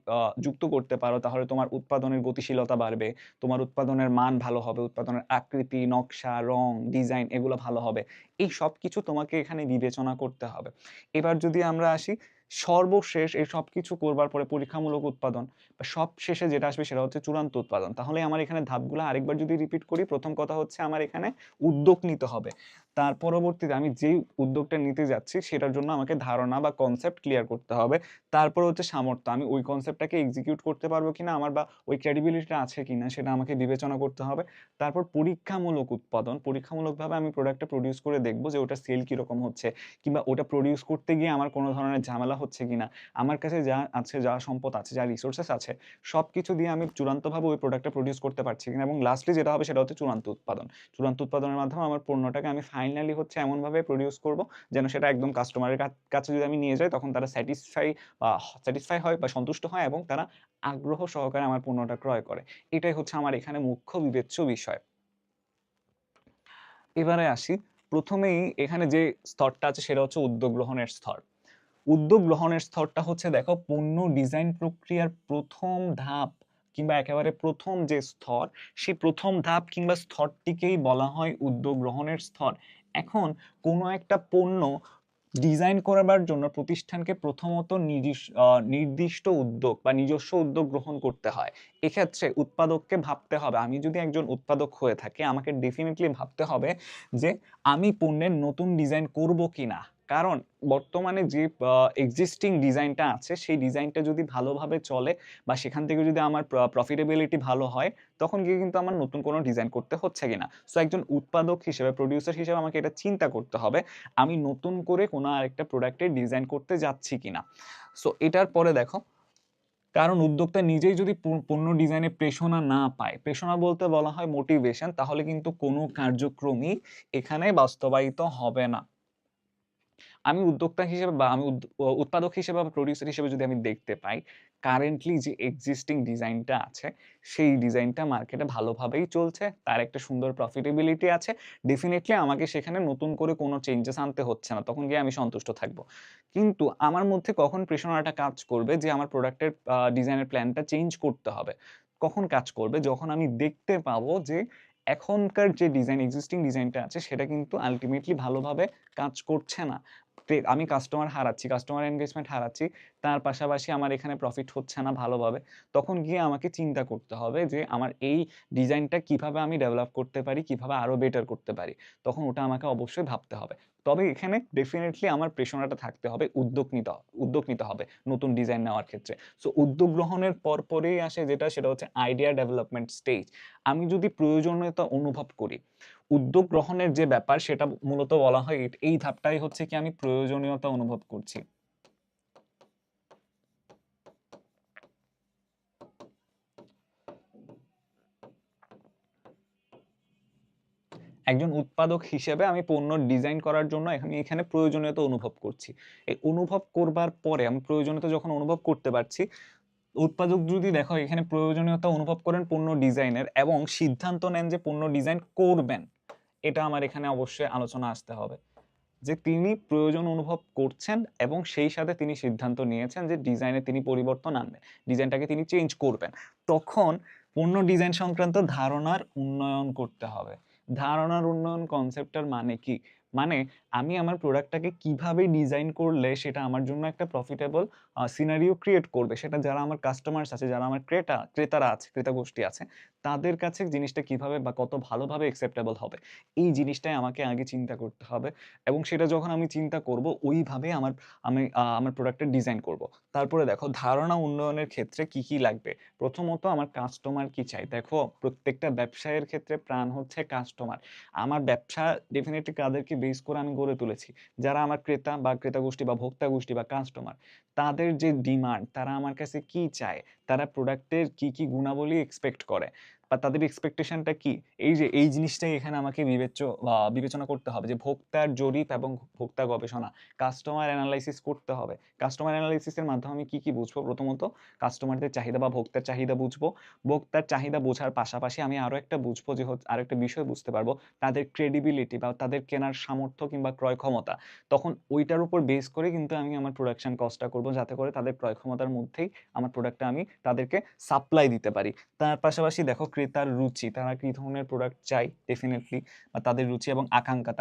Speaker 1: যুক্ত করতে পারো, তাহলে তোমার উৎপাদনের গতিশীলতা বাড়বে, তোমার উৎপাদনের মান ভালো হবে, উৎপাদনের আকৃতি, নকশা, রং, ডিজাইন এগুলো ভালো হবে। এই সব কিছু তোমাকে এখানে বিবেচনা করতে হবে। এবার যদি আমরা আসি সর্বশেষ, এই সব কিছু করবার পরে পরীক্ষামূলক উৎপাদন বা সব শেষে যেটা আসবে সেটা হচ্ছে চূড়ান্ত উৎপাদন। তাহলে আমার এখানে ধাপগুলো আরেকবার যদি রিপিট করি, প্রথম কথা হচ্ছে আমার এখানে উদ্যোগ নিতে হবে। তার পরবর্তীতে আমি যেই উদ্যোগটা নিতে যাচ্ছি সেটার জন্য আমাকে ধারণা বা কনসেপ্ট ক্লিয়ার করতে হবে। তারপর হচ্ছে সামর্থ্য, আমি ওই কনসেপ্টটাকে এক্সিকিউট করতে পারবো কিনা, আমার বা ওই ক্রেডিবিলিটিটা আছে কিনা সেটা আমাকে বিবেচনা করতে হবে। তারপর পরীক্ষামূলক উৎপাদন, পরীক্ষামূলকভাবে আমি প্রোডাক্টটা প্রডিউস করে দেখবো যে ওটা সেল কীরকম হচ্ছে, কিংবা ওটা প্রডিউস করতে গিয়ে আমার কোনো ধরনের ঝামেলা হচ্ছে কিনা, আমার কাছে যা আছে, যা সম্পদ আছে, যা রিসোর্সেস আছে, সব কিছু দিয়ে আমি চূড়ান্তভাবে ওই প্রোডাক্টটা প্রডিউস করতে পারছি কিনা। এবং লাস্টলি যেটা হবে সেটা হচ্ছে চূড়ান্ত উৎপাদন। চূড়ান্ত উৎপাদনের মাধ্যমে আমার পণ্যটাকে আমি ফাইনালি হচ্ছে এমনভাবে প্রডিউস করব যেন সেটা একদম কাস্টমারের কাছে যদি আমি নিয়ে যাই, তখন তারা স্যাটিসফাই হয় বা সন্তুষ্ট হয়, এবং তারা আগ্রহ সহকারে আমার পণ্যটা ক্রয় করে। এটাই হচ্ছে আমার এখানে মুখ্য বিবেচ্য বিষয়। এবারে আসি, প্রথমেই এখানে যে স্তরটা আছে সেটা হচ্ছে উদ্যোগ গ্রহণের স্তর। উদ্যোগ গ্রহণের স্তরটা হচ্ছে দেখো পণ্য ডিজাইন প্রক্রিয়ার প্রথম ধাপ কিংবা একেবারে প্রথম যে স্তর, সেই প্রথম ধাপ কিংবা স্তরটিকেই বলা হয় উদ্যোগ গ্রহণের স্তর। এখন কোনো একটা পণ্য ডিজাইন করবার জন্য প্রতিষ্ঠানকে প্রথমত নির্দিষ্ট উদ্যোগ বা নিজস্ব উদ্যোগ গ্রহণ করতে হয়। এক্ষেত্রে উৎপাদককে ভাবতে হবে, আমি যদি একজন উৎপাদক হয়ে থাকি আমাকে ডেফিনিটলি ভাবতে হবে যে আমি পণ্যের নতুন ডিজাইন করব কিনা। কারণ বর্তমানে যে এক্সিস্টিং ডিজাইনটা আছে সেই ডিজাইনটা যদি ভালোভাবে চলে বা সেখান থেকে যদি আমার প্রফিটেবিলিটি ভালো হয়, তখন গিয়ে কিন্তু আমার নতুন কোনো ডিজাইন করতে হচ্ছে কিনা। সো একজন উৎপাদক হিসেবে, প্রডিউসার হিসেবে আমাকে এটা চিন্তা করতে হবে আমি নতুন করে কোনো আরেকটা প্রোডাক্টের ডিজাইন করতে যাচ্ছি কিনা। সো এটার পরে দেখো, কারণ উদ্যোক্তা নিজেই যদি পণ্য ডিজাইনে প্রেরণা না পায়, প্রেরণা বলতে বলা হয় মোটিভেশন, তাহলে কিন্তু কোনো কার্যক্রমই এখানে বাস্তবায়িত হবে না। আমি উদ্যোক্তা হিসেবে বা আমি উৎপাদক হিসেবে বা প্রডিউসার হিসেবে যদি আমি দেখতে পাই কারেন্টলি যে এক্সিস্টিং ডিজাইনটা আছে সেই ডিজাইনটা মার্কেটে ভালোভাবেই চলছে, তার একটা সুন্দর প্রফিটেবিলিটি আছে, ডেফিনেটলি আমাকে সেখানে নতুন করে কোনো চেঞ্জেস আনতে হচ্ছে না, তখন গিয়ে আমি সন্তুষ্ট থাকবো। কিন্তু আমার মধ্যে কখন প্রেরণাটা কাজ করবে যে আমার প্রোডাক্টের ডিজাইনের প্ল্যানটা চেঞ্জ করতে হবে, কখন কাজ করবে যখন আমি দেখতে পাবো যে এখনকার যে ডিজাইন এক্সিস্টিং ডিজাইনটা আছে সেটা কিন্তু আলটিমেটলি ভালোভাবে কাজ করছে না। আমি কাস্টমার হারাচ্ছি, কাস্টমার এনগেজমেন্ট হারাচ্ছি, তার পাশাপাশি আমার এখানে প্রফিট হচ্ছে না ভালোভাবে। তখন গিয়ে আমাকে চিন্তা করতে হবে যে আমার এই ডিজাইনটা কিভাবে আমি ডেভেলপ করতে পারি, কিভাবে আরো বেটার করতে পারি। তখন ওটা আমাকে অবশ্যই ভাবতে হবে। তবে এখানে ডেফিনিটলি আমার প্রেরণাটা থাকতে হবে, উদ্যোগ নিতে হবে নতুন ডিজাইন নেওয়ার ক্ষেত্রে। সো উদ্যোগ গ্রহণের পরেই আসে যেটা, সেটা হচ্ছে আইডিয়া ডেভেলপমেন্ট স্টেজ। আমি যদি প্রয়োজনীয়তা অনুভব করি, উদ্যোগ গ্রহণের যে ব্যাপার সেটা মূলত বলা হয় এই ধাপটাই হচ্ছে কি আমি প্রয়োজনীয়তা অনুভব করছি। একজন উৎপাদক হিসেবে আমি পণ্য ডিজাইন করার জন্য আমি এখানে প্রয়োজনীয়তা অনুভব করছি। এই অনুভব করবার পরে আমি প্রয়োজনীয়তা যখন অনুভব করতে পারছি, উৎপাদক যদি দেখো এখানে প্রয়োজনীয়তা অনুভব করেন পণ্য ডিজাইনের এবং সিদ্ধান্ত নেন যে পণ্য ডিজাইন করবেন, এটা আমার এখানে অবশ্যই আলোচনা আসতে হবে যে তিনি প্রয়োজন অনুভব করছেন এবং সেই সাথে তিনি সিদ্ধান্ত নিয়েছেন যে ডিজাইনে তিনি পরিবর্তন আনবেন, ডিজাইনটাকে তিনি চেঞ্জ করবেন। তখন পণ্য ডিজাইন সংক্রান্ত ধারণার উন্নয়ন করতে হবে। ধারণার উন্নয়ন কনসেপ্টটার মানে কি? মানে আমি আমার প্রোডাক্টটাকে কিভাবে ডিজাইন করলে সেটা আমার জন্য একটা প্রফিটেবল সিনারিও ক্রিয়েট করবে, সেটা যারা আমার কাস্টমার্স আছে, যারা আমার ক্রেতারা আছে, ক্রেতা গোষ্ঠী আছে, তাদের কাছে জিনিসটা কিভাবে বা কত ভালোভাবে অ্যাকসেপ্টেবল হবে, এই জিনিসটাই আমাকে আগে চিন্তা করতে হবে। এবং সেটা যখন আমি চিন্তা করব ওইভাবে আমার প্রোডাক্টের ডিজাইন করব। তারপরে দেখো ধারণা উন্নয়নের ক্ষেত্রে কি কি লাগবে। প্রথমত আমার কাস্টমার কি চাই, দেখো প্রত্যেকটা ব্যবসায়ের ক্ষেত্রে প্রাণ হচ্ছে কাস্টমার। আমার ব্যবসা ডেফিনেটলি কাদেরকে বেস করে আমি গড়ে তুলেছি, যারা আমার ক্রেতা বা ক্রেতা গোষ্ঠী বা ভোক্তা গোষ্ঠী বা কাস্টমার, তাদের যে ডিমান্ড, তারা আমার কাছে কি চায়, তারা প্রোডাক্টের কি কি গুণাবলী এক্সপেক্ট করে বা তাদের এক্সপেকটেশনটা কি, এই জিনিসটাই এখানে আমাকে বিবেচনা করতে হবে যে ভোক্তার জরিপ এবং ভোক্তা গবেষণা, কাস্টমার অ্যানালাইসিস করতে হবে। কাস্টমার অ্যানালাইসিসের মাধ্যমে আমি কি কি বুঝবো, প্রথমত কাস্টমারদের চাহিদা বা ভোক্তার চাহিদা বুঝবো। ভোক্তার চাহিদা বোঝার পাশাপাশি আমি আরো একটা বুঝবো যে আরো একটা বিষয় বুঝতে পারবো, তাদের ক্রেডিবিলিটি বা তাদের কেনার সামর্থ্য কিংবা ক্রয় ক্ষমতা। তখন ওইটার উপর বেস করে কিন্তু আমি আমার প্রোডাকশন কস্টটা করবো, যাতে করে তাদের ক্রয় ক্ষমতার মধ্যেই আমার প্রোডাক্টটা আমি তাদেরকে সাপ্লাই দিতে পারি। তার পাশাপাশি দেখো ক্রেতার রুচি, তারা কি ধরনের প্রোডাক্ট চাই ডেফিনেটলি, বা তাদের রুচি এবং আকাঙ্ক্ষা,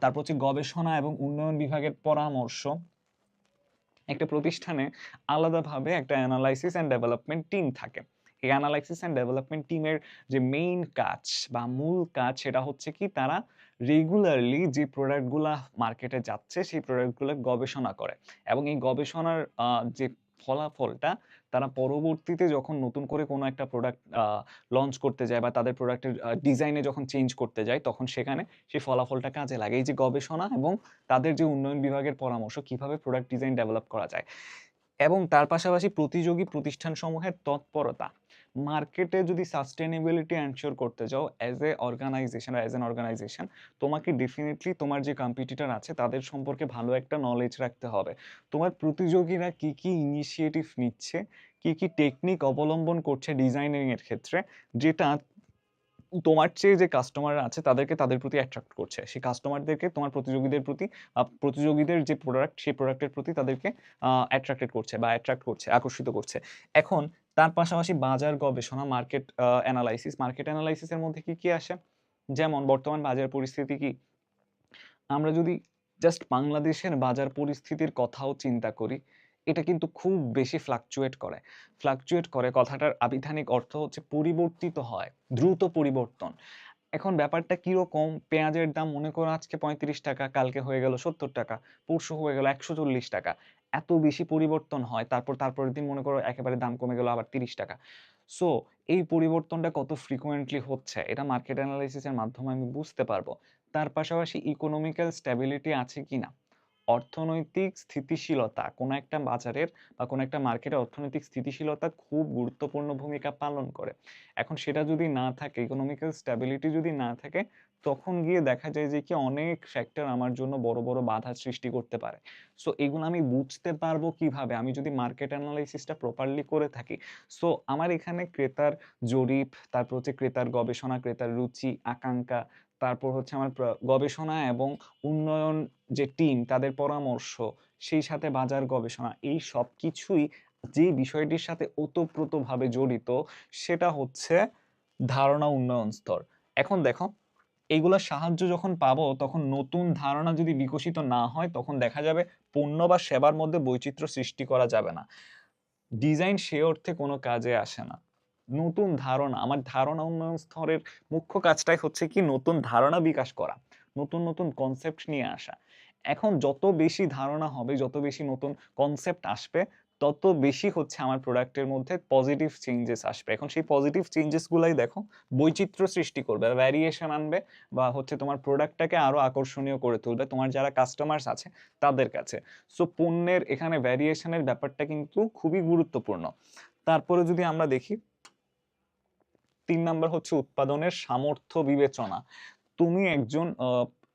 Speaker 1: তারপর হচ্ছে গবেষণা এবং উন্নয়ন বিভাগের পরামর্শ। একটা প্রতিষ্ঠানে আলাদাভাবে একটা অ্যানালাইসিস অ্যান্ড ডেভেলপমেন্ট টিম থাকে। এই অ্যানালাইসিস অ্যান্ড ডেভেলপমেন্ট টিমের যে মেইন কাজ বা মূল কাজ সেটা হচ্ছে কি, তারা রেগুলারলি যে প্রোডাক্টগুলা মার্কেটে যাচ্ছে সেই প্রোডাক্টগুলো গবেষণা করে এবং এই গবেষণার যে ফলাফলটা তারা পরবর্তীতে যখন নতুন করে কোনো একটা প্রোডাক্ট লঞ্চ করতে যায় বা তাদের প্রোডাক্টের ডিজাইনে যখন চেঞ্জ করতে যায়, তখন সেখানে সেই ফলাফলটা কাজে লাগে। এই যে গবেষণা এবং তাদের যে উন্নয়ন বিভাগের পরামর্শ কিভাবে প্রোডাক্ট ডিজাইন ডেভেলপ করা যায়, এবং তার পাশাপাশি প্রতিযোগী প্রতিষ্ঠানসমূহের তৎপরতা। মার্কেটে যদি সাস্টেনেবিলিটি এনশিওর করতে যাও অ্যাজ অ্যান অর্গানাইজেশন, তোমাকে ডেফিনেটলি তোমার যে কম্পিটিটর আছে তাদের সম্পর্কে ভালো একটা নলেজ রাখতে হবে। তোমার প্রতিযোগীরা কি কি ইনিশিয়েটিভ নিচ্ছে, কি কি টেকনিক অবলম্বন করছে ডিজাইনিং এর ক্ষেত্রে, যেটা তোমার চেয়ে যে কাস্টমার আছে তাদেরকে তাদের প্রতি অ্যাট্রাক্ট করছে, সেই কাস্টমারদেরকে তোমার প্রতিযোগীদের প্রতি, প্রতিযোগীদের যে প্রোডাক্ট সেই প্রোডাক্টের প্রতি তাদেরকে অ্যাট্রাক্টেড করছে বা অ্যাট্রাক্ট করছে, আকর্ষিত করছে। এখন তার পাশাপাশি বাজার গবেষণা, মার্কেট অ্যানালাইসিসের মধ্যে কি কি আসে, যেমন বর্তমান বাজার পরিস্থিতি কি, আমরা যদি জাস্ট বাংলাদেশের বাজার পরিস্থিতির কথাও চিন্তা করি, এটা কিন্তু খুব বেশি ফ্লাকচুয়েট করে। ফ্লাকচুয়েট করে কথাটার আবিধানিক অর্থ হচ্ছে পরিবর্তিত হয়, দ্রুত পরিবর্তন। এখন ব্যাপারটা কিরকম? পেঁয়াজের দাম মনে করো আজকে ৳৩৫, কালকে হয়ে গেল ৳৭০, পরশু হয়ে গেল ৳১৪০। এত বেশি পরিবর্তন হয়। তারপরের দিন মনে করো একেবারে দাম কমে গেল আবার ৳৩০। সো এই পরিবর্তনটা কত ফ্রিকোয়েন্টলি হচ্ছে এটা মার্কেট এনালাইসিস এর মাধ্যমে আমি বুঝতে পারবো। তার পাশাপাশি ইকোনমিক্যাল স্ট্যাবিলিটি আছে কিনা? অর্থনৈতিক স্থিতিশীলতা কোনো একটা বাজারের বা কোনো একটা মার্কেটের অর্থনৈতিক স্থিতিশীলতা খুব গুরুত্বপূর্ণ ভূমিকা পালন করে। এখন সেটা যদি না থাকে, ইকোনমিক্যাল স্ট্যাবিলিটি যদি না থাকে, তখন গিয়ে দেখা যায় যে কি অনেক ফ্যাক্টর আমার জন্য বড়, বড় বাধার সৃষ্টি করতে পারে। সো এগুলো আমি বুঝতে পারবো কিভাবে? আমি যদি মার্কেট এনালাইসিসটা প্রপারলি করে থাকি। সো আমার এখানে ক্রেতার জরিপ, তারপর হচ্ছে ক্রেতার গবেষণা, ক্রেতার রুচি, আকাঙ্ক্ষা, তারপর হচ্ছে আমার গবেষণা এবং উন্নয়ন যে টিম তাদের পরামর্শ, সেই সাথে বাজার গবেষণা এই সবকিছুই যে বিষয়টির সাথে ওতপ্রোতভাবে জড়িত সেটা হচ্ছে ধারণা উন্নয়ন স্তর। এখন দেখো এইগুলার সাহায্য যখন পাবো তখন নতুন ধারণা যদি বিকশিত না হয় তখন দেখা যাবে পণ্য বা সেবার মধ্যে বৈচিত্র্য সৃষ্টি করা যাবে না। ডিজাইন সে অর্থে কোনো কাজে আসে না। নতুন ধারণা, আমার ধারণা উন্নয়ন স্তরের মুখ্য কাজটাই হচ্ছে কি নতুন ধারণা বিকাশ করা, নতুন, নতুন কনসেপ্ট নিয়ে আসা। এখন যত বেশি ধারণা হবে, যত বেশি নতুন কনসেপ্ট আসবে, তত বেশি হচ্ছে আমার প্রোডাক্টের মধ্যে পজিটিভ চেঞ্জেস আসবে। এখন সেই পজিটিভ চেঞ্জেস গুলাই দেখো বৈচিত্র্য সৃষ্টি করবে, ভ্যারিয়েশন আনবে বা হচ্ছে তোমার প্রোডাক্টটাকে আরো আকর্ষণীয় করে তুলবে তোমার যারা কাস্টমার্স আছে তাদের কাছে। সো পণ্যের এখানে ভ্যারিয়েশনের ব্যাপারটা কিন্তু খুবই গুরুত্বপূর্ণ। তারপরে যদি আমরা দেখি ৩ নাম্বার হচ্ছে উৎপাদনের সামর্থ্য বিবেচনা। তুমি একজন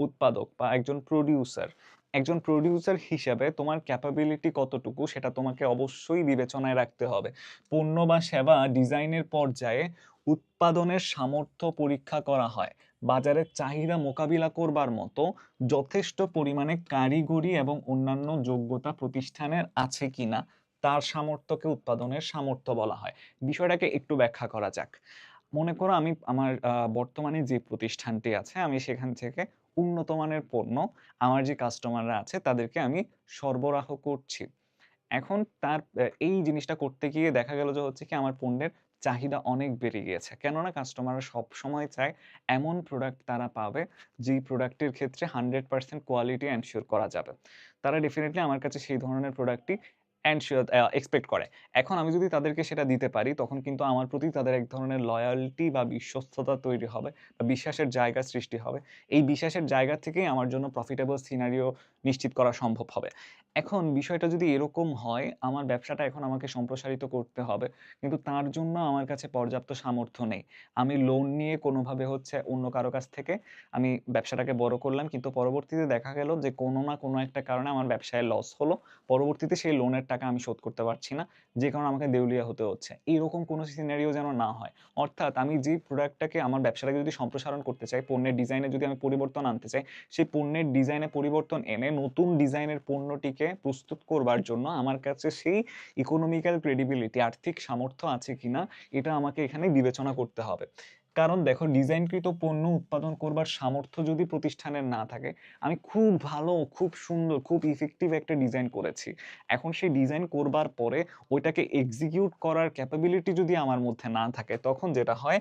Speaker 1: উৎপাদক বা একজন প্রোডিউসার। একজন প্রোডিউসার হিসেবে তোমার ক্যাপাবিলিটি কতটুকু সেটা তোমাকে অবশ্যই বিবেচনায় রাখতে হবে। পণ্য বা সেবা ডিজাইনের পর্যায়ে উৎপাদনের সামর্থ্য পরীক্ষা করা হয়। বাজারের চাহিদা মোকাবিলা করবার মতো যথেষ্ট পরিমাণে কারিগরি এবং অন্যান্য যোগ্যতা প্রতিষ্ঠানের আছে কিনা তার সামর্থ্যকে উৎপাদনের সামর্থ্য বলা হয়। বিষয়টাকে একটু ব্যাখ্যা করা যাক। মনে করো আমি আমার বর্তমানে যে প্রতিষ্ঠানটি আছে আমি সেখান থেকে উন্নত মানের পণ্য আমার যে কাস্টমাররা আছে তাদেরকে আমি সরবরাহ করছি। এখন তার এই জিনিসটা করতে গিয়ে দেখা গেল যে হচ্ছে কি আমার পণ্যের চাহিদা অনেক বেড়ে গিয়েছে। কেননা কাস্টমাররা সবসময় চায় এমন প্রোডাক্ট তারা পাবে যেই প্রোডাক্টের ক্ষেত্রে 100% কোয়ালিটি এনশিওর করা যাবে। তারা ডেফিনিটলি আমার কাছে সেই ধরনের প্রোডাক্টই এনশিওর এক্সপেক্ট করে। এখন আমি যদি তাদেরকে সেটা দিতে পারি তখন কিন্তু আমার প্রতি তাদের এক ধরনের লয়াল্টি বা বিশ্বস্ততা তৈরি হবে বা বিশ্বাসের জায়গা সৃষ্টি হবে। এই বিশ্বাসের জায়গা থেকেই আমার জন্য প্রফিটেবল সিনারিও নিশ্চিত করা সম্ভব হবে। এখন বিষয়টা যদি এরকম হয়, আমার ব্যবসাটা এখন আমাকে সম্প্রসারিত করতে হবে। কিন্তু তার জন্য আমার কাছে পর্যাপ্ত সামর্থ্য নেই। আমি লোন নিয়ে কোনোভাবে হচ্ছে অন্য কারো কাছ থেকে আমি ব্যবসাটাকে বড় করলাম। কিন্তু পরবর্তীতে দেখা গেল যে কোনো না কোনো একটা কারণে আমার ব্যবসায় লস হলো। পরবর্তীতে সেই লোনের টাকা আমি শোধ করতে পারছি না। যে কারণে আমাকে দেউলিয়া হতে হচ্ছে। এরকম কোনো সিনারিও যেন না হয়। অর্থাৎ আমি যে প্রোডাক্টটাকে আমার ব্যবসাটাকে যদি সম্প্রসারণ করতে চাই, পণ্যের ডিজাইনে যদি আমি পরিবর্তন আনতে চাই, সেই পণ্যের ডিজাইনে পরিবর্তন এনে নতুন ডিজাইনের পণ্যটিকে প্রস্তুত করবার জন্য আমার কাছে সেই ইকোনমিক্যাল ক্রেডিবিলিটি আর্থিক সামর্থ্য আছে কিনা এটা আমাকে এখানে বিবেচনা করতে হবে। কারণ দেখো ডিজাইনকৃত পণ্য উৎপাদন করবার সামর্থ্য যদি প্রতিষ্ঠানের না থাকে, আমি খুব ভালো, খুব সুন্দর, খুব ইফেক্টিভ একটা ডিজাইন করেছি। এখন সেই ডিজাইন করবার পরে ওইটাকে এক্সিকিউট করার ক্যাপাবিলিটি যদি আমার মধ্যে না থাকে, তখন যেটা হয়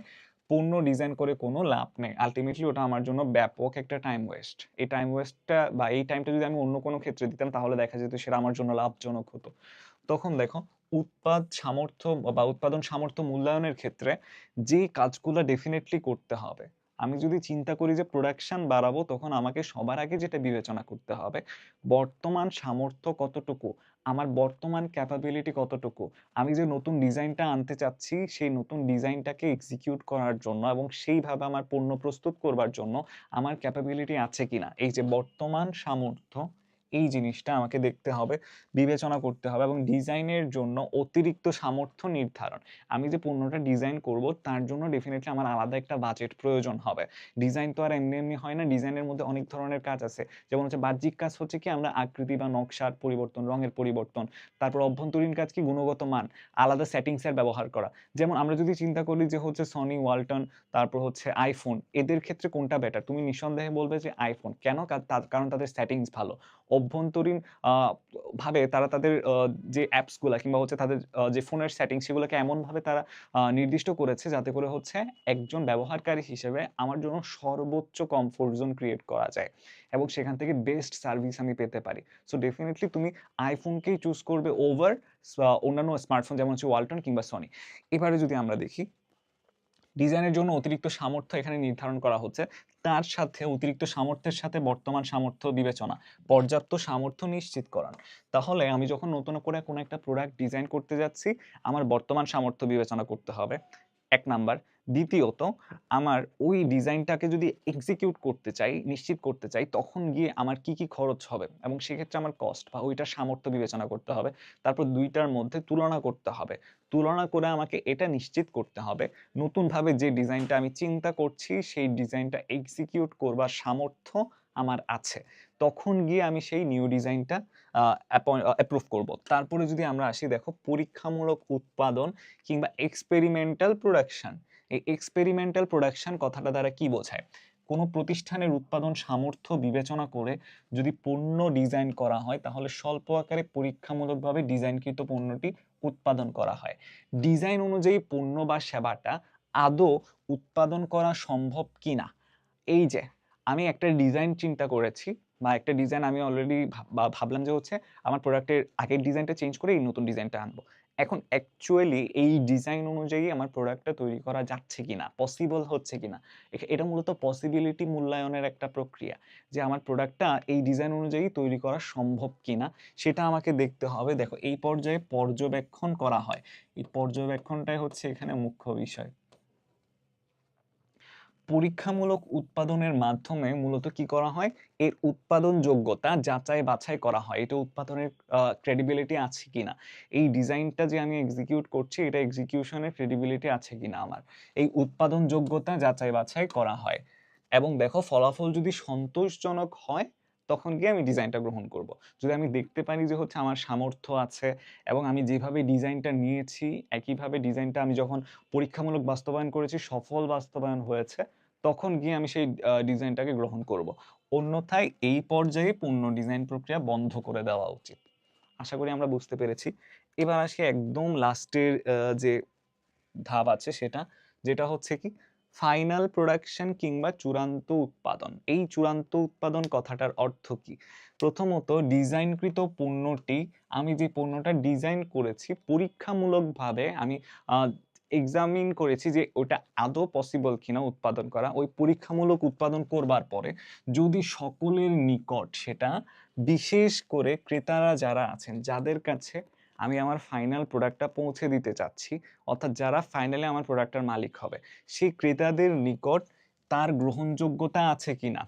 Speaker 1: পণ্য ডিজাইন করে কোনো লাভ নেই। আল্টিমেটলি ওটা আমার জন্য ব্যাপক একটা টাইম ওয়েস্ট। এই টাইম ওয়েস্টটা বা এই টাইমটা যদি আমি অন্য কোনো ক্ষেত্রে দিতাম তাহলে দেখা যেত সেটা আমার জন্য লাভজনক হতো। তখন দেখো সামর্থ্য বা উৎপাদন সামর্থ্য মূল্যায়নের ক্ষেত্রে যে কাজগুলো ডেফিনেটলি করতে হবে। আমি যদি চিন্তা করি যে প্রোডাকশন বাড়াবো তখন আমাকে সবার আগে যেটা বিবেচনা করতে হবে বর্তমান সামর্থ্য কতটুকু, আমার বর্তমান ক্যাপাবিলিটি কতটুকু, আমি যে নতুন ডিজাইনটা আনতে চাচ্ছি সেই নতুন ডিজাইনটাকে এক্সিকিউট করার জন্য এবং সেইভাবে আমার পণ্য প্রস্তুত করবার জন্য আমার ক্যাপাবিলিটি আছে কিনা, এই যে বর্তমান সামর্থ্য এই জিনিসটা আমাকে দেখতে হবে, বিবেচনা করতে হবে এবং ডিজাইনের জন্য অতিরিক্ত সামর্থ্য নির্ধারণ। আমি যে পণ্যটা ডিজাইন করব তার জন্য ডেফিনিটলি আমার আলাদা একটা বাজেট প্রয়োজন হবে। ডিজাইন তো আর এমনি এমনি হয় না, ডিজাইনের মধ্যে অনেক ধরনের কাজ আছে। যেমন হচ্ছে বাহ্যিক কাজ হচ্ছে কি আমরা আকৃতি বা নকশার পরিবর্তন, রঙের পরিবর্তন। তারপর অভ্যন্তরীণ কাজ কি গুণগত মান, আলাদা সেটিংসের ব্যবহার করা। যেমন আমরা যদি চিন্তা করি যে হচ্ছে সনি, ওয়ালটন, তারপর হচ্ছে আইফোন, এদের ক্ষেত্রে কোনটা বেটার? তুমি নিঃসন্দেহে বলবে যে আইফোন। কেন? কারণ তাদের সেটিংস ভালো। অভ্যন্তরীণ আ ভাবে তারা তাদের যে অ্যাপস গুলা কিংবা হচ্ছে তাদের যে ফোনের সেটিংস সেগুলোকে এমনভাবে তারা নির্দিষ্ট করেছে যাতে করে হচ্ছে একজন ব্যবহারকারী হিসেবে আমার জন্য সর্বোচ্চ কমফোর্ট জোন ক্রিয়েট করা যায় এবং সেখান থেকে বেস্ট সার্ভিস আমি পেতে পারি। সো ডেফিনিটলি তুমি আইফোনকেই চুজ করবে ওভার অন্যান্য স্মার্টফোন যেমন হচ্ছে ওয়ালটন কিংবা সনি। এবারে যদি আমরা দেখি ডিজাইনের জন্য অতিরিক্ত সামর্থ্য এখানে নির্ধারণ করা হচ্ছে। তার সাথে অতিরিক্ত সামর্থ্যের সাথে বর্তমান সামর্থ্য বিবেচনা, পর্যাপ্ত সামর্থ্য নিশ্চিতকরণ। তাহলে আমি যখন নতুন করে কোনো একটা প্রোডাক্ট ডিজাইন করতে যাচ্ছি, আমার বর্তমান সামর্থ্য বিবেচনা করতে হবে। ১ নাম্বার। দ্বিতীয়ত, আমার ওই ডিজাইনটাকে যদি এক্সিকিউট করতে চাই, নিশ্চিত করতে চাই, তখন গিয়ে আমার কি, কি খরচ হবে এবং সেক্ষেত্রে আমার কস্ট বা ওইটার সামর্থ্য বিবেচনা করতে হবে। তারপর ২ টার মধ্যে তুলনা করতে হবে। তুলনা করে আমাকে এটা নিশ্চিত করতে হবে নতুনভাবে যে ডিজাইনটা আমি চিন্তা করছি সেই ডিজাইনটা এক্সিকিউট করবার সামর্থ্য আমার আছে। তখন গিয়ে আমি সেই নিউ ডিজাইনটা অ্যাপ্রুভ করব। তারপরে যদি আমরা আসি দেখো পরীক্ষামূলক উৎপাদন কিংবা এক্সপেরিমেন্টাল প্রোডাকশন। এই এক্সপেরিমেন্টাল প্রোডাকশন কথাটা দ্বারা কি বোঝায়? কোনো প্রতিষ্ঠানের উৎপাদন সামর্থ্য বিবেচনা করে যদি পণ্য ডিজাইন করা হয় তাহলে স্বল্প আকারে পরীক্ষামূলকভাবে ডিজাইনকৃত পণ্যটি উৎপাদন করা হয়। ডিজাইন অনুযায়ী পণ্য বা সেবাটা আদৌ উৎপাদন করা সম্ভব কিনা। এই যে আমি একটা ডিজাইন চিন্তা করেছি বা একটা ডিজাইন আমি অলরেডি ভাবলাম যে হচ্ছে আমার প্রোডাক্টের আগের ডিজাইনটা চেঞ্জ করে এই নতুন ডিজাইনটা আনবো। এখন অ্যাকচুয়ালি এই ডিজাইন অনুযায়ী আমার প্রোডাক্টটা তৈরি করা যাচ্ছে কিনা, পসিবল হচ্ছে কিনা। এটা মূলত পসিবিলিটি মূল্যায়নের একটা প্রক্রিয়া যে আমার প্রোডাক্টটা এই ডিজাইন অনুযায়ী তৈরি করা সম্ভব কিনা সেটা আমাকে দেখতে হবে। দেখো এই পর্যায়ে পর্যবেক্ষণ করা হয়। এই পর্যবেক্ষণটাই হচ্ছে এখানে মুখ্য বিষয়। পরীক্ষামূলক উৎপাদনের মাধ্যমে মূলত কি করা হয়? এর উৎপাদন যোগ্যতা যাচাই বাছাই করা হয়। এটা উৎপাদনের ক্রেডিবিলিটি আছে কিনা। এই ডিজাইনটা যে আমি এক্সিকিউট করছি এটা এক্সিকিউশনের ক্রেডিবিলিটি আছে কিনা আমার। এই উৎপাদন যোগ্যতা যাচাই বাছাই করা হয়। এবং দেখো ফলাফল যদি সন্তোষজনক হয় তখন গিয়ে আমি ডিজাইনটা গ্রহণ করব। যদি আমি দেখতে পারি যে হচ্ছে আমার সামর্থ্য আছে এবং আমি যেভাবে ডিজাইনটা নিয়েছি একইভাবে ডিজাইনটা আমি যখন পরীক্ষামূলক বাস্তবায়ন করেছি, সফল বাস্তবায়ন হয়েছে, তখন গিয়ে আমি সেই ডিজাইনটাকে গ্রহণ করব। অন্যথায় এই পর্যায়ে পূর্ণ ডিজাইন প্রক্রিয়া বন্ধ করে দেওয়া উচিত। আশা করি আমরা বুঝতে পেরেছি। এবার আসি একদম লাস্টের যে ধাপ আছে সেটা, যেটা হচ্ছে কি ফাইনাল প্রোডাকশন কিংবা চূড়ান্ত উৎপাদন। এই চূড়ান্ত উৎপাদন কথাটার অর্থ কি? প্রথমত ডিজাইনকৃত পণ্যটি আমি যে পণ্যটা ডিজাইন করেছি পরীক্ষামূলকভাবে আমি আ এক্সামিন করেছি যে ওটা আদৌ পসিবল কিনা উৎপাদন করা। ওই পরীক্ষামূলক উৎপাদন করবার পরে যদি সকলের নিকট সেটা বিশেষ করে ক্রেতারা যারা আছেন যাদের কাছে আমি আমার ফাইনাল প্রোডাক্টটা পৌঁছে দিতে চাচ্ছি অর্থাৎ যারা ফাইনালি আমার প্রোডাক্টের মালিক হবে সেই ক্রেতাদের নিকট তার গ্রহণযোগ্যতা আছে কিনা,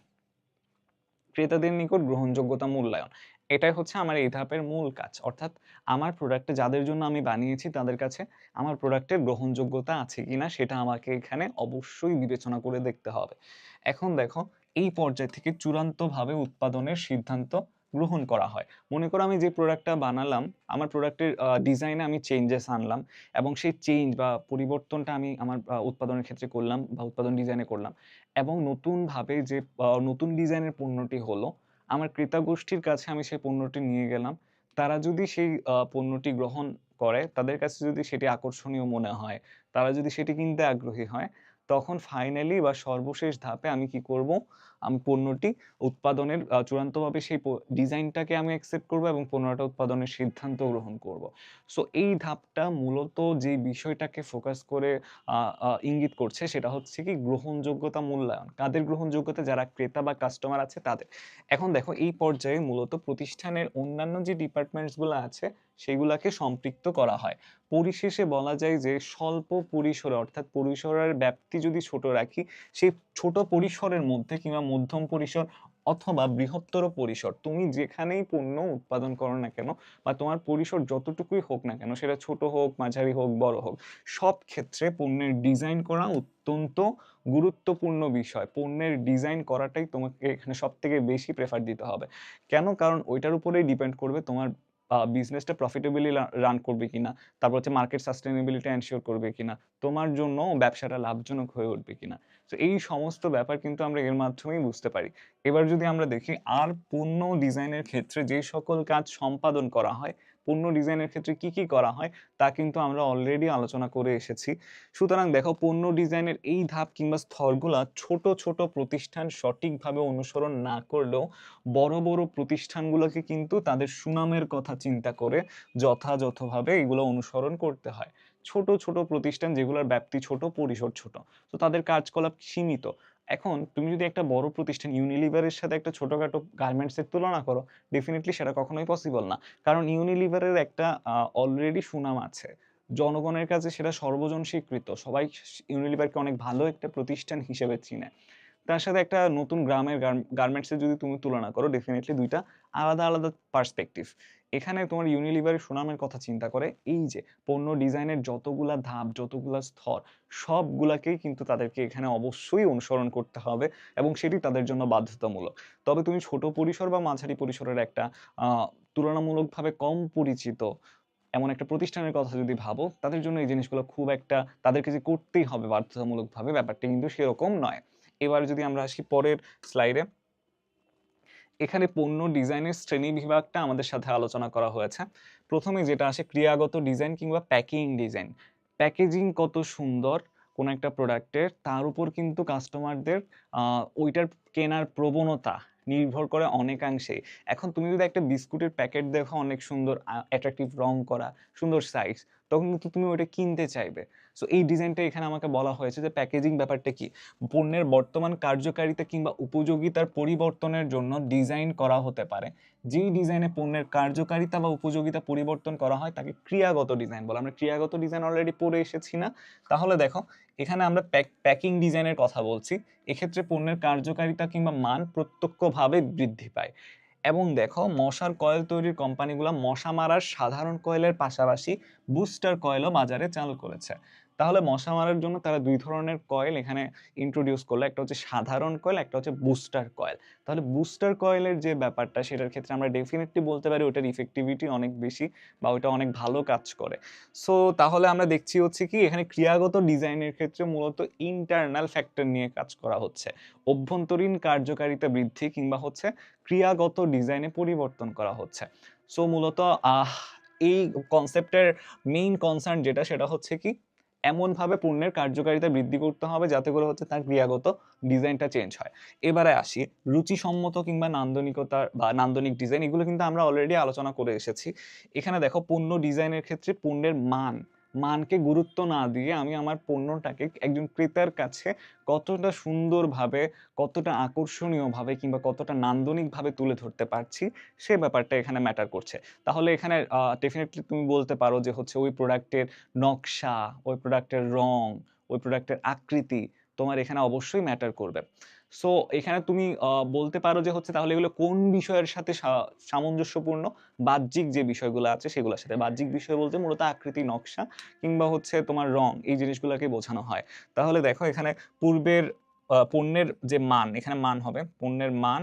Speaker 1: ক্রেতাদের নিকট গ্রহণযোগ্যতা মূল্যায়ন। এটাই হচ্ছে আমার এই ধাপের মূল কাজ। অর্থাৎ আমার প্রোডাক্টটা যাদের জন্য আমি বানিয়েছি তাদের কাছে আমার প্রোডাক্টের গ্রহণযোগ্যতা আছে কিনা সেটা আমাকে এখানে অবশ্যই বিবেচনা করে দেখতে হবে। এখন দেখো এই পর্যায় থেকে চূড়ান্তভাবে উৎপাদনের সিদ্ধান্ত গ্রহণ করা হয়। মনে করো আমি যে প্রোডাক্টটা বানালাম, আমার প্রোডাক্টের ডিজাইনে আমি চেঞ্জেস আনলাম এবং সেই চেঞ্জ বা পরিবর্তনটা আমি আমার উৎপাদনের ক্ষেত্রে করলাম বা উৎপাদন ডিজাইনে করলাম এবং নতুনভাবে যে নতুন ডিজাইনের পণ্যটি হলো, আমার ক্রেতা গোষ্ঠীর কাছে আমি সেই পণ্যটি নিয়ে গেলাম। তারা যদি সেই পণ্যটি গ্রহণ করে, তাদের কাছে যদি সেটি আকর্ষণীয় মনে হয়, তারা যদি সেটি কিনতে আগ্রহী হয়, তখন ফাইনালি বা সর্বশেষ ধাপে আমি কি করব? আমি পণ্যটি উৎপাদনের চূড়ান্তভাবে সেই ডিজাইনটাকে আমি অ্যাকসেপ্ট করব এবং পণ্যটা উৎপাদনের সিদ্ধান্ত গ্রহণ করব। সো এই ধাপটা মূলত যে বিষয়টাকে ফোকাস করে আ আ ইঙ্গিত করছে সেটা হচ্ছে কি গ্রহণযোগ্যতা মূল্যায়ন। কাদের গ্রহণযোগ্যতা? যারা ক্রেতা বা কাস্টমার আছে তাদের। এখন দেখো এই পর্যায়ে মূলত প্রতিষ্ঠানের অন্যান্য যে ডিপার্টমেন্টস গুলা আছে সেগুলাকে সম্পৃক্ত করা হয়। পরিশেষে বলা যায় যে স্বল্প পরিসরে অর্থাৎ পরিসরের ব্যাপ্তি যদি ছোট রাখি, সেই ছোট পরিসরের মধ্যে কিংবা মধ্যম পরিসর অথবা বৃহত্তর পরিসর, তুমি যেখানেই পণ্য উৎপাদন করো না কেন বা তোমার পরিসর যতটুকুই হোক না কেন, সেটা ছোট হোক, মাঝারি হোক, বড় হোক, সব ক্ষেত্রে পণ্যের ডিজাইন করা অত্যন্ত গুরুত্বপূর্ণ বিষয়। পণ্যের ডিজাইন করাটাই তোমাকে এখানে সব থেকে বেশি প্রেফার দিতে হবে। কেন? কারণ ওইটার উপরেই ডিপেন্ড করবে তোমার বিজনেসটা প্রফিটেবলি রান করবে কিনা, তারপর হচ্ছে মার্কেট সাস্টেনেবিলিটি এনশিওর করবে কিনা, তোমার জন্য ব্যবসাটা লাভজনক হয়ে উঠবে কিনা। তো এই সমস্ত ব্যাপার কিন্তু আমরা এর মাধ্যমেই বুঝতে পারি। এবার যদি আমরা দেখি আর পণ্য ডিজাইনের ক্ষেত্রে যে সকল কাজ সম্পাদন করা হয়, পণ্য ডিজাইনের ক্ষেত্রে কি কি করা হয়, তা কিন্তু আমরা অলরেডি আলোচনা করে এসেছি। সুতরাং দেখো, পণ্য ডিজাইনের এই ধাপ কিংবা স্তরগুলা ছোট ছোট প্রতিষ্ঠান সঠিকভাবে অনুসরণ না করলেও বড় বড় প্রতিষ্ঠানগুলোকে কিন্তু তাদের সুনামের কথা চিন্তা করে যথাযথভাবে এগুলো অনুসরণ করতে হয়। ছোট ছোট প্রতিষ্ঠান যেগুলোর ব্যাপ্তি ছোট, পরিসর ছোট, তো তাদের কার্যকলাপ সীমিত। এখন তুমি যদি একটা বড় প্রতিষ্ঠান ইউনিলিভারের সাথে একটা ছোটখাটো গার্মেন্টসের তুলনা করো, ডেফিনেটলি সেটা কখনোই পসিবল না। কারণ ইউনিলিভারের একটা অলরেডি সুনাম আছে, জনগণের কাছে সেটা সর্বজন স্বীকৃত, সবাই ইউনিলিভারকে অনেক ভালো একটা প্রতিষ্ঠান হিসেবে চিনে। তার সাথে একটা নতুন গ্রামের গার্মেন্টসের যদি তুমি তুলনা করো, ডেফিনেটলি দুইটা আলাদা আলাদা পার্সপেক্টিভ। এখানে তোমার ইউনিলিভারের সুনামের কথা চিন্তা করে এই যে পণ্য ডিজাইনের যতগুলা ধাপ, যতগুলা স্তর, সবগুলাকেই কিন্তু তাদেরকে এখানে অবশ্যই অনুসরণ করতে হবে এবং সেটি তাদের জন্য বাধ্যতামূলক। তবে তুমি ছোট পরিসর বা মাঝারি পরিসরের একটা তুলনামূলকভাবে কম পরিচিত এমন একটা প্রতিষ্ঠানের কথা যদি ভাবো, তাদের জন্য এই জিনিসগুলো খুব একটা তাদেরকে যে করতেই হবে বাধ্যতামূলকভাবে, ব্যাপারটা কিন্তু সেরকম নয়। এবার যদি আমরা আসি পরের স্লাইডে, এখানে পণ্য ডিজাইনের শ্রেণী বিভাগটা আমাদের সাথে আলোচনা করা হয়েছে। প্রথমে যেটা আসে ক্রিয়াগত ডিজাইন কিংবা প্যাকিং ডিজাইন। প্যাকেজিং কত সুন্দর কোন একটা প্রোডাক্টের, তার উপর কিন্তু কাস্টমারদের ওইটার কেনার প্রবণতা নির্ভর করে অনেকাংশেই। এখন তুমি যদি একটা বিস্কুটের প্যাকেট দেখো অনেক সুন্দর, অ্যাট্রাকটিভ রং করা, সুন্দর সাইজ, তখন কিন্তু তুমি ওইটা কিনতে চাইবে। সো এই ডিজাইনটা এখানে আমাকে বলা হয়েছে যে প্যাকেজিং ব্যাপারটা কি, পণ্যের বর্তমান কার্যকারিতা কিংবা উপযোগিতার পরিবর্তনের জন্য ডিজাইন করা হতে পারে। যেই ডিজাইনে পণ্যের কার্যকারিতা বা উপযোগিতা পরিবর্তন করা হয় তাকে ক্রিয়াগত ডিজাইন বলে। আমরা ক্রিয়াগত ডিজাইন অলরেডি পড়ে এসেছি না? তাহলে দেখো, এখানে আমরা প্যাকিং ডিজাইনের কথা বলছি। এক্ষেত্রে পণ্যের কার্যকারিতা কিংবা মান প্রত্যক্ষভাবে বৃদ্ধি পায়। এবং দেখো, মশার কয়েল তৈরির কোম্পানিগুলো মশা মারার সাধারণ কয়েলের পাশাপাশি বুস্টার কয়েলও বাজারে চালু করেছে। তাহলে মশা মারার জন্য তারা দুই ধরনের কয়েল এখানে ইন্ট্রোডিউস করলো, একটা হচ্ছে সাধারণ কয়েল, একটা হচ্ছে বুস্টার কয়েল। তাহলে বুস্টার কয়েলের যে ব্যাপারটা, সেটার ক্ষেত্রে আমরা ডেফিনেটলি বলতে পারি ওটার ইফেক্টিভিটি অনেক বেশি বা ওটা অনেক ভালো কাজ করে। সো তাহলে আমরা দেখছি হচ্ছে কি, এখানে ক্রিয়াগত ডিজাইনের ক্ষেত্রে মূলত ইন্টারনাল ফ্যাক্টর নিয়ে কাজ করা হচ্ছে, অভ্যন্তরীণ কার্যকারিতা বৃদ্ধি কিংবা হচ্ছে ক্রিয়াগত ডিজাইনে পরিবর্তন করা হচ্ছে। সো মূলত এই কনসেপ্টের মেইন কনসার্ন যেটা, সেটা হচ্ছে কি, এমনভাবে পণ্যের কার্যকারিতা বৃদ্ধি করতে হবে যাতে করে হচ্ছে তার ক্রিয়াগত ডিজাইনটা চেঞ্জ হয়। এবারে আসি রুচিসম্মত কিংবা নান্দনিকতার বা নান্দনিক ডিজাইন, এগুলো কিন্তু আমরা অলরেডি আলোচনা করে এসেছি। এখানে দেখো, পণ্য ডিজাইনের ক্ষেত্রে পণ্যের মানকে গুরুত্ব না দিয়ে আমি আমার পণ্যটাকে একজন ক্রেতার কাছে কতটা সুন্দরভাবে, কতটা আকর্ষণীয়ভাবে কিংবা কতটা নান্দনিকভাবে তুলে ধরতে পারছি, সে ব্যাপারটা এখানে ম্যাটার করছে। তাহলে এখানে ডেফিনেটলি তুমি বলতে পারো যে হচ্ছে ওই প্রোডাক্টের নকশা, ওই প্রোডাক্টের রং, ওই প্রোডাক্টের আকৃতি তোমার এখানে অবশ্যই ম্যাটার করবে। সো এখানে তুমি বলতে পারো যে হচ্ছে তাহলে এগুলো কোন বিষয়ের সাথে সামঞ্জস্যপূর্ণ? বাহ্যিক যে বিষয়গুলো আছে সেগুলোর সাথে। বাহ্যিক বিষয় বলতে মূলত আকৃতি, নকশা কিংবা হচ্ছে তোমার রং, এই জিনিসগুলোকে বোঝানো হয়। তাহলে দেখো, এখানে পূর্বের পণ্যের যে মান, এখানে মান হবে পণ্যের মান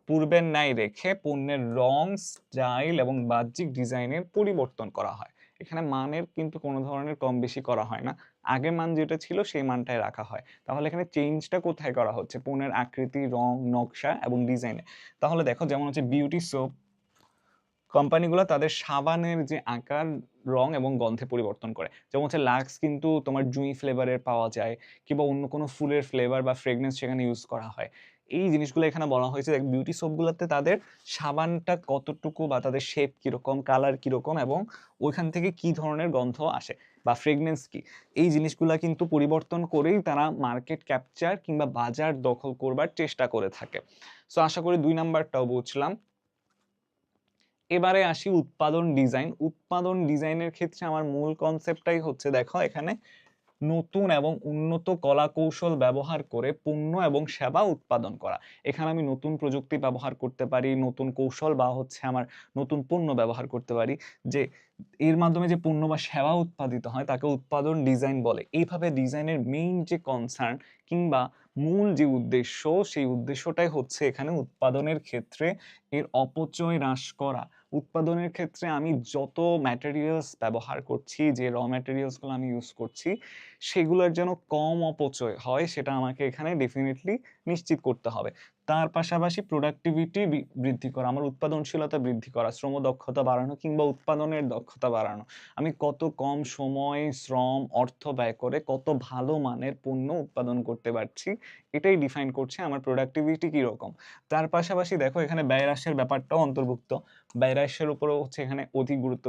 Speaker 1: পূর্বের ন্যায় রেখে পণ্যের রং, স্টাইল এবং বাহ্যিক ডিজাইনের পরিবর্তন করা হয়। এখানে মানের কিন্তু কোনো ধরনের কম বেশি করা হয় না, আগের মান যেটা ছিল সেই মানটাই রাখা হয়। তাহলে এখানে চেঞ্জটা কোথায় করা হচ্ছে? পণ্যের আকৃতি, রং, নকশা এবং ডিজাইনে। তাহলে দেখো, যেমন হচ্ছে বিউটি সোপ কোম্পানিগুলো তাদের সাবানের যে আকার, রং এবং গন্ধে পরিবর্তন করে। যেমন হচ্ছে লাক্স কিন্তু তোমার জুঁই ফ্লেভারের পাওয়া যায়, কিংবা অন্য কোনো ফুলের ফ্লেভার বা ফ্রেগনেন্স সেখানে ইউজ করা হয়। এই জিনিসগুলো এখানে বলা হয়েছে বিউটি সোপগুলোতে তাদের সাবানটা কতটুকু বা তাদের শেপ কিরকম, কালার কিরকম এবং ওইখান থেকে কি ধরনের গন্ধ আসে বা ফ্রেগনেন্স কি, এই জিনিসগুলো কিন্তু পরিবর্তন করেই তারা মার্কেট ক্যাপচার কিংবা বাজার দখল করবার চেষ্টা করে থাকে। সো আশা করি 2 নাম্বারটাও বুঝলাম। এবারে আসি উৎপাদন ডিজাইন। উৎপাদন ডিজাইনের ক্ষেত্রে আমার মূল কনসেপ্টটাই হচ্ছে, দেখো এখানে নতুন এবং উন্নত কলা কৌশল ব্যবহার করে পণ্য এবং সেবা উৎপাদন করা। এখানে আমি নতুন প্রযুক্তি ব্যবহার করতে পারি, নতুন কৌশল বা হচ্ছে আমার নতুন পণ্য ব্যবহার করতে পারি, যে এর মাধ্যমে যে পণ্য বা সেবা উৎপাদিত হয় তাকে উৎপাদন ডিজাইন বলে। এইভাবে ডিজাইনের মেইন যে কনসার্ন কিংবা মূল যে উদ্দেশ্য, সেই উদ্দেশ্যটাই হচ্ছে এখানে উৎপাদনের ক্ষেত্রে এর অপচয় হ্রাস করা। উৎপাদনের ক্ষেত্রে আমি যত ম্যাটেরিয়ালস ব্যবহার করছি, যে র ম্যাটেরিয়ালসগুলো আমি ইউজ করছি, সেগুলোর যেন কম অপচয় হয় সেটা আমাকে এখানে ডেফিনিটলি নিশ্চিত করতে হবে। তার পাশাপাশি প্রোডাক্টিভিটি বৃদ্ধি করা, আমার উৎপাদনশীলতা বৃদ্ধি করা, শ্রম দক্ষতা বাড়ানো কিংবা উৎপাদনের দক্ষতা বাড়ানো। আমি কত কম সময়, শ্রম, অর্থ ব্যয় করে কত ভালো মানের পণ্য উৎপাদন করতে পারছি, এটাই ডিফাইন করছে আমার প্রোডাক্টিভিটি কীরকম। তার পাশাপাশি দেখো এখানে ব্যয় হ্রাসের ব্যাপারটাও অন্তর্ভুক্ত। ব্যয় হ্রাসের উপরেও হচ্ছে এখানে অধিক গুরুত্ব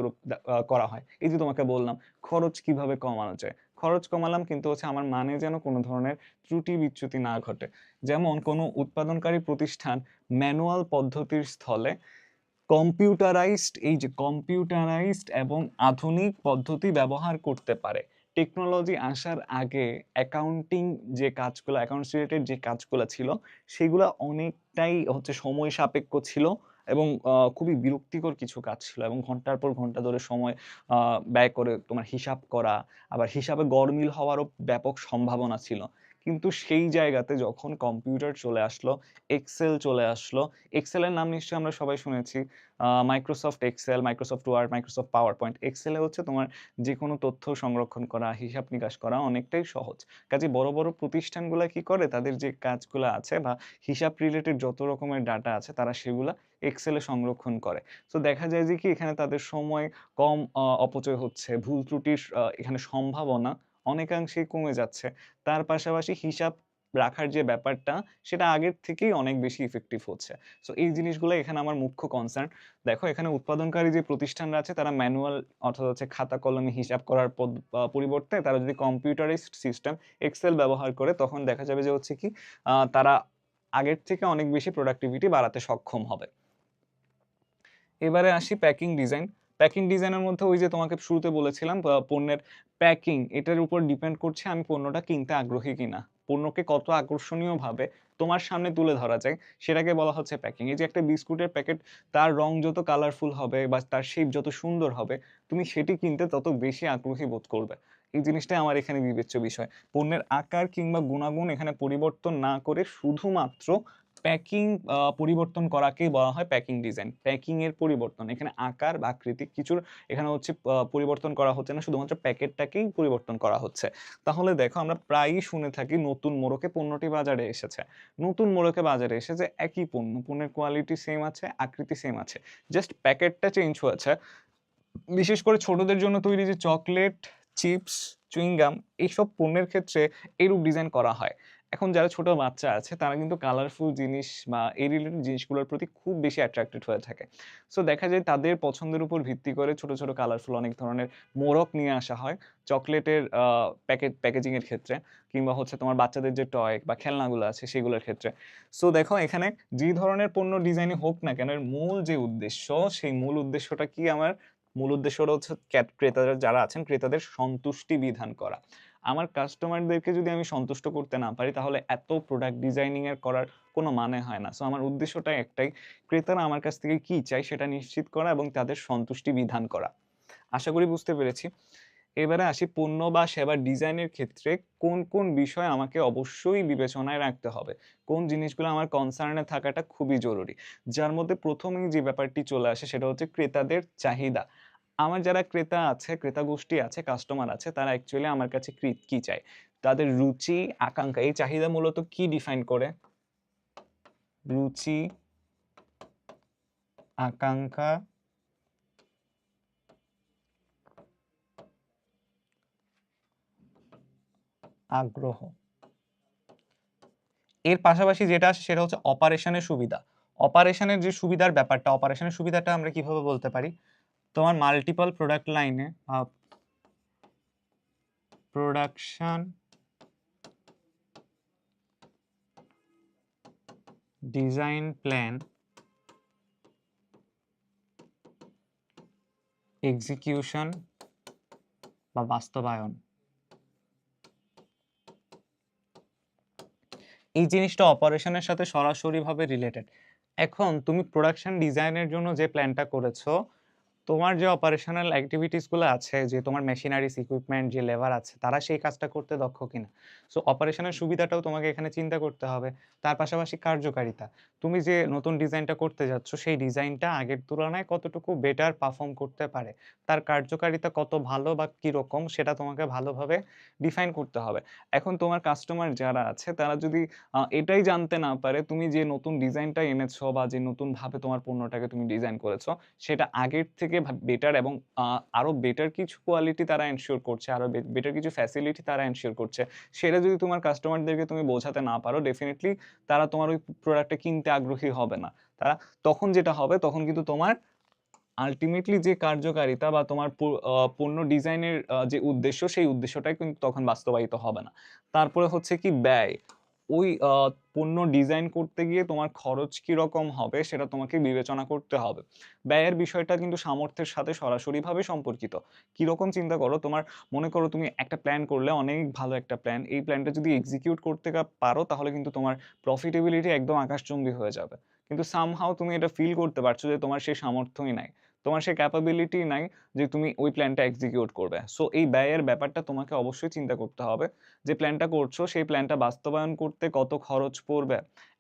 Speaker 1: করা হয়। এই যে তোমাকে বললাম খরচ কিভাবে কমানো যায়, খরচ কমালাম কিন্তু হচ্ছে আমার মানে যেন কোনো ধরনের ত্রুটি বিচ্যুতি না ঘটে। যেমন কোনো উৎপাদনকারী প্রতিষ্ঠান ম্যানুয়াল পদ্ধতির স্থলে কম্পিউটারাইজড এবং আধুনিক পদ্ধতি ব্যবহার করতে পারে। টেকনোলজি আসার আগে অ্যাকাউন্টস রিলেটেড যে কাজগুলো ছিল, সেগুলো অনেকটাই হচ্ছে সময় সাপেক্ষ ছিল এবং খুবই বিরক্তিকর কিছু কাজ ছিল এবং ঘন্টার পর ঘন্টা ধরে সময় ব্যয় করে তোমার হিসাব করা, আবার হিসাবে গরমিল হওয়ারও ব্যাপক সম্ভাবনা ছিল। কিন্তু সেই জায়গাতে যখন কম্পিউটার চলে আসলো, এক্সেল চলে আসলো, এক্সেলের নাম নিশ্চয়ই আমরা সবাই শুনেছি। Microsoft Excel, Microsoft Word, Microsoft PowerPoint. এক্সেলে হচ্ছে তোমার যে কোনো তথ্য সংরক্ষণ করা, হিসাব নিকাশ করা অনেকটাই সহজ। কাজে বড় বড় প্রতিষ্ঠানগুলো কি করে, তাদের যে কাজগুলো আছে বা হিসাব রিলেটেড যত রকমের ডাটা আছে তারা সেগুলা এক্সেলে সংরক্ষণ করে। তো দেখা যায় যে কি এখানে তাদের সময় কম অপচয় হচ্ছে, ভুল ত্রুটির এখানে সম্ভাবনা অনেকাংশেই কমে যাচ্ছে। তার পাশাপাশি হিসাব রাখার যে ব্যাপারটা, সেটা আগের থেকেই অনেক বেশি ইফেক্টিভ হচ্ছে। সো এই জিনিসগুলো এখানে আমার মুখ্য কনসার্ন। দেখো এখানে উৎপাদনকারী যে প্রতিষ্ঠানরা আছে তারা ম্যানুয়াল অর্থাৎ হচ্ছে খাতা কলমে হিসাব করার পরিবর্তে তারা যদি কম্পিউটারাইজড সিস্টেম এক্সেল ব্যবহার করে, তখন দেখা যাবে যে হচ্ছে কি তারা আগের থেকে অনেক বেশি প্রোডাক্টিভিটি বাড়াতে সক্ষম হবে। এবারে আসি প্যাকিং ডিজাইন। প্যাকিং ডিজাইনের মধ্যে ওই যে তোমাকে শুরুতে বলেছিলাম পণ্যের প্যাকিং, এটার উপর ডিপেন্ড করছে আমি পণ্যটা কিনতে আগ্রহী কিনা। পণ্যকে কত আকর্ষণীয়ভাবে তোমার সামনে তুলে ধরা যায় সেটাকে বলা হচ্ছে প্যাকিং। এই যে একটা বিস্কুটের প্যাকেট, তার রং যত কালারফুল হবে বা তার শেপ যত সুন্দর হবে, তুমি সেটি কিনতে তত বেশি আগ্রহী বোধ করবে। এই জিনিসটাই আমার এখানে বিবেচ্য বিষয়। পণ্যের আকার কিংবা গুণাগুণ এখানে পরিবর্তন না করে শুধুমাত্র প্যাকিং পরিবর্তন করাকেই বলা হয় প্যাকিং ডিজাইন। প্যাকিং এর পরিবর্তন, এখানে আকার বা আকৃতিক কিছুর এখানে হচ্ছে পরিবর্তন করা হচ্ছে না, শুধুমাত্র প্যাকেটটাকেই পরিবর্তন করা হচ্ছে। তাহলে দেখো আমরা প্রায়ই শুনে থাকি নতুন মোড়কে পণ্যটি বাজারে এসেছে। নতুন মোড়কে বাজারে এসেছে একই পণ্য, পণ্যের কোয়ালিটি সেম আছে, আকৃতি সেম আছে, জাস্ট প্যাকেটটা চেঞ্জ হয়েছে। বিশেষ করে ছোটদের জন্য তৈরি যে চকলেট, চিপস, চুইংগাম, এইসব পণ্যের ক্ষেত্রে এরূপ ডিজাইন করা হয়। এখন যারা ছোট বাচ্চা আছে তারা কিন্তু কালারফুল জিনিস বা এই রিলেটেড জিনিসগুলোর প্রতি খুব বেশি অ্যাট্রাক্টেড হয়ে থাকে। সো দেখা যায় তাদের পছন্দের উপর ভিত্তি করে ছোট ছোট কালারফুল অনেক ধরনের মোড়ক নিয়ে আসা হয় চকলেটের প্যাকেজিং এর ক্ষেত্রে, কিংবা হচ্ছে তোমার বাচ্চাদের যে টয় বা খেলনাগুলো আছে সেগুলোর ক্ষেত্রে। সো দেখো এখানে যে ধরনের পণ্য ডিজাইনে হোক না কেন, এর মূল যে উদ্দেশ্য, সেই মূল উদ্দেশ্যটা কি? আমার মূল উদ্দেশ্যটা হচ্ছে ক্রেতারা যারা আছেন ক্রেতাদের সন্তুষ্টি বিধান করা। আমার কাস্টমারদেরকে যদি আমি সন্তুষ্ট করতে না পারি, তাহলে এত প্রোডাক্ট ডিজাইনিং এর করার কোনো মানে হয় না। সো আমার উদ্দেশ্যটা একটাই, ক্রেতারা আমার কাছ থেকে কি চায় সেটা নিশ্চিত করা এবং তাদের সন্তুষ্টি বিধান করা। আশা করি বুঝতে পেরেছি। এবারে আসি পণ্য বা সেবার ডিজাইনের ক্ষেত্রে কোন কোন বিষয় আমাকে অবশ্যই বিবেচনায় রাখতে হবে, কোন জিনিসগুলো আমার কনসার্নে থাকাটা খুবই জরুরি। যার মধ্যে প্রথমেই যে ব্যাপারটি চলে আসে সেটা হচ্ছে ক্রেতাদের চাহিদা। আমার যারা ক্রেতা আছে, ক্রেতা গোষ্ঠী আছে, কাস্টমার আছে, তারা অ্যাকচুয়ালি আমার কাছে কি চায়, তাদের রুচি, আকাঙ্ক্ষা, এই চাহিদা মূলত কি ডিফাইন করে? রুচি, আকাঙ্ক্ষা, আগ্রহ। এর পাশাপাশি যেটা আসে সেটা হচ্ছে অপারেশনের সুবিধা। অপারেশনের যে সুবিধার ব্যাপারটা, অপারেশনের সুবিধাটা আমরা কিভাবে বলতে পারি? তোমার মাল্টিপল প্রোডাক্ট লাইনে প্রোডাকশন ডিজাইন প্ল্যান এক্সিকিউশন বা বাস্তবায়ন। এই জিনিসটা অপারেশনের সাথে সরাসরিভাবে রিলেটেড। এখন তুমি প্রোডাকশন ডিজাইনের জন্য যে প্ল্যানটা করেছো, তোমার যে অপারেশনাল এক্টিভিটিস গুলো আছে, যে তোমার মেশিনারিজ, ইকুইপমেন্ট, যে লেবার আছে, তারা সেই কাজটা করতে দক্ষ কিনা। সো অপারেশনের সুবিধাটাও তোমাকে এখানে চিন্তা করতে হবে। তার পাশাপাশি কার্যকারিতা। তুমি যে নতুন ডিজাইনটা করতে যাচ্ছ, সেই ডিজাইনটা আগের তুলনায় কতটুকু বেটার পারফর্ম করতে পারে। তার কার্যকারিতা কত ভালো বা কিরকম, সেটা তোমাকে ভালোভাবে ডিফাইন করতে হবে। এখন তোমার কাস্টমার যারা আছে, তারা যদি এটাই জানতে না পারে তুমি যে নতুন ডিজাইনটা এনেছো বা যে নতুনভাবে তোমার পণ্যটাকে তুমি ডিজাইন করেছো, সেটা আগের থেকে বেটার এবং আরো বেটার কিছু কোয়ালিটি তারা এনশিওর করছে, আরো বেটার কিছু ফ্যাসিলিটি তারা এনশিওর করছে। সেটা যদি তোমার কাস্টমারদেরকে তুমি বোঝাতে না পারো, ডেফিনিটলি তারা তোমার ওই প্রোডাক্টটা কিনতে আগ্রহী হবে না। তারা তখন যেটা হবে, তখন কিন্তু তোমার আল্টিমেটলি যে কার্যকারিতা বা তোমার পণ্য ডিজাইনের যে উদ্দেশ্য, সেই উদ্দেশ্যটাই কিন্তু তখন বাস্তবায়িত হবে না। তারপরে হচ্ছে কি ব্যয়। ওই পণ্য ডিজাইন করতে গিয়ে তোমার খরচ কিরকম হবে, সেটা তোমাকে বিবেচনা করতে হবে। ব্যয়ের বিষয়টা কিন্তু সামর্থ্যের সাথে সরাসরিভাবে সম্পর্কিত। কিরকম চিন্তা করো, তোমার মনে করো তুমি একটা প্ল্যান করলে, অনেক ভালো একটা প্ল্যান, এই প্ল্যানটা যদি এক্সিকিউট করতে পারো, তাহলে কিন্তু তোমার প্রফিটেবিলিটি একদম আকাশচুম্বী হয়ে যাবে। কিন্তু সামহাও তুমি এটা ফিল করতে পারছো যে তোমার সেই সামর্থ্যই নাই, তোমার সেই ক্যাপাবিলিটি নাই যে তুমি ওই প্ল্যানটা এক্সিকিউট করবে। সো এই ব্যয়ের ব্যাপারটা তোমাকে অবশ্যই চিন্তা করতে হবে। যে প্ল্যানটা করছো, সেই প্ল্যানটা বাস্তবায়ন করতে কত খরচ পড়বে।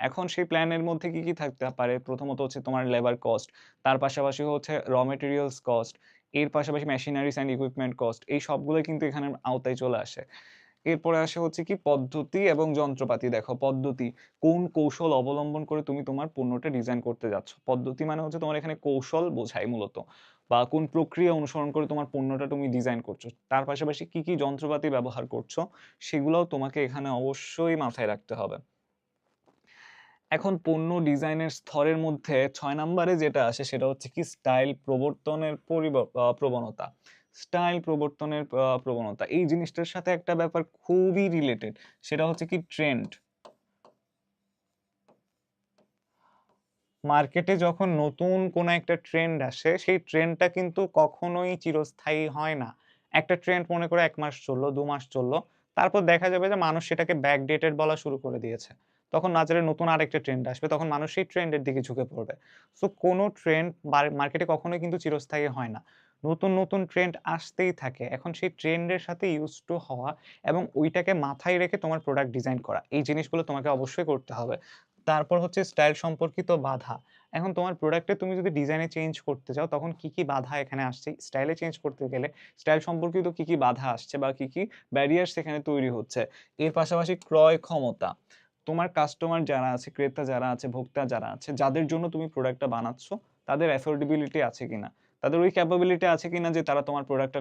Speaker 1: এখন সেই প্ল্যানের মধ্যে কি কি থাকতে পারে, প্রথমত হচ্ছে তোমার লেবার কস্ট, তার পাশাপাশি হচ্ছে মেটেরিয়ালস কস্ট, এর পাশাপাশি মেশিনারিজ অ্যান্ড ইকুইপমেন্ট কস্ট, এই সবগুলোই কিন্তু এখানে আওতায় চলে আসে। এরপরে আসে হচ্ছে কি পদ্ধতি এবং যন্ত্রপাতি। দেখো, পদ্ধতি, কোন কৌশল অবলম্বন করে তুমি তোমার পণ্যটা ডিজাইন করতে যাচ্ছ। পদ্ধতি মানে হচ্ছে তোমার এখানে কৌশল বোঝায় মূলত, বা কোন প্রক্রিয়া অনুসরণ করে তোমার পণ্যটা তুমি ডিজাইন করছো। তার পাশাপাশি কি কি যন্ত্রপাতি ব্যবহার করছো, সেগুলোও তোমাকে এখানে অবশ্যই মাথায় রাখতে হবে। এখন পণ্য ডিজাইনের স্তরের মধ্যে ৬ নম্বরে যেটা আসে, সেটা হচ্ছে কি স্টাইল প্রবর্তনের প্রবণতা। স্টাইল প্রবর্তনের প্রবণতা, এই জিনিসটার সাথে একটা ব্যাপার খুবই রিলেটেড, সেটা হচ্ছে কি ট্রেন্ড। মার্কেটে যখন নতুন কোনো একটা ট্রেন্ড আসে, সেই ট্রেন্ডটা কিন্তু কখনোই চিরস্থায়ী হয় না। একটা ট্রেন্ড মনে করে ১ মাস চললো, ২ মাস চললো। তারপর দেখা যাবে যে মানুষ সেটাকে ব্যাকডেটেড বলা শুরু করে দিয়েছে। তখন বাজারে নতুন আরেকটা ট্রেন্ড আসবে, তখন মানুষ সেই ট্রেন্ডের দিকে ঝুঁকে পড়বে। সো কোনো ট্রেন্ড মার্কেটে কখনোই কিন্তু চিরস্থায়ী হয় না। নতুন, নতুন ট্রেন্ড আসতেই থাকে। এখন সেই ট্রেন্ডের সাথে ইউজড টু হওয়া এবং ওইটাকে মাথায় রেখে তোমার প্রোডাক্ট ডিজাইন করা, এই জিনিসগুলো তোমাকে অবশ্যই করতে হবে। তারপর হচ্ছে স্টাইল সম্পর্কিত বাধা। এখন তোমার প্রোডাক্টে তুমি যদি ডিজাইনে চেঞ্জ করতে চাও, তখন কি, কি বাধা এখানে আসছে? স্টাইলে চেঞ্জ করতে গেলে স্টাইল সম্পর্কিত কি, কি বাধা আসছে বা কি, কি ব্যারিয়ারস এখানে তৈরি হচ্ছে। এর পাশাপাশি ক্রয় ক্ষমতা। তোমার কাস্টমার যারা আছে, ক্রেতা যারা আছে, ভোক্তা যারা আছে, যাদের জন্য তুমি প্রোডাক্টটা বানাচ্ছ, তাদের অ্যাফোর্ডেবিলিটি আছে কিনা? তাদের ওই ক্যাপাবিলিটি আছে কিনা যে তারা তোমার প্রোডাক্টটা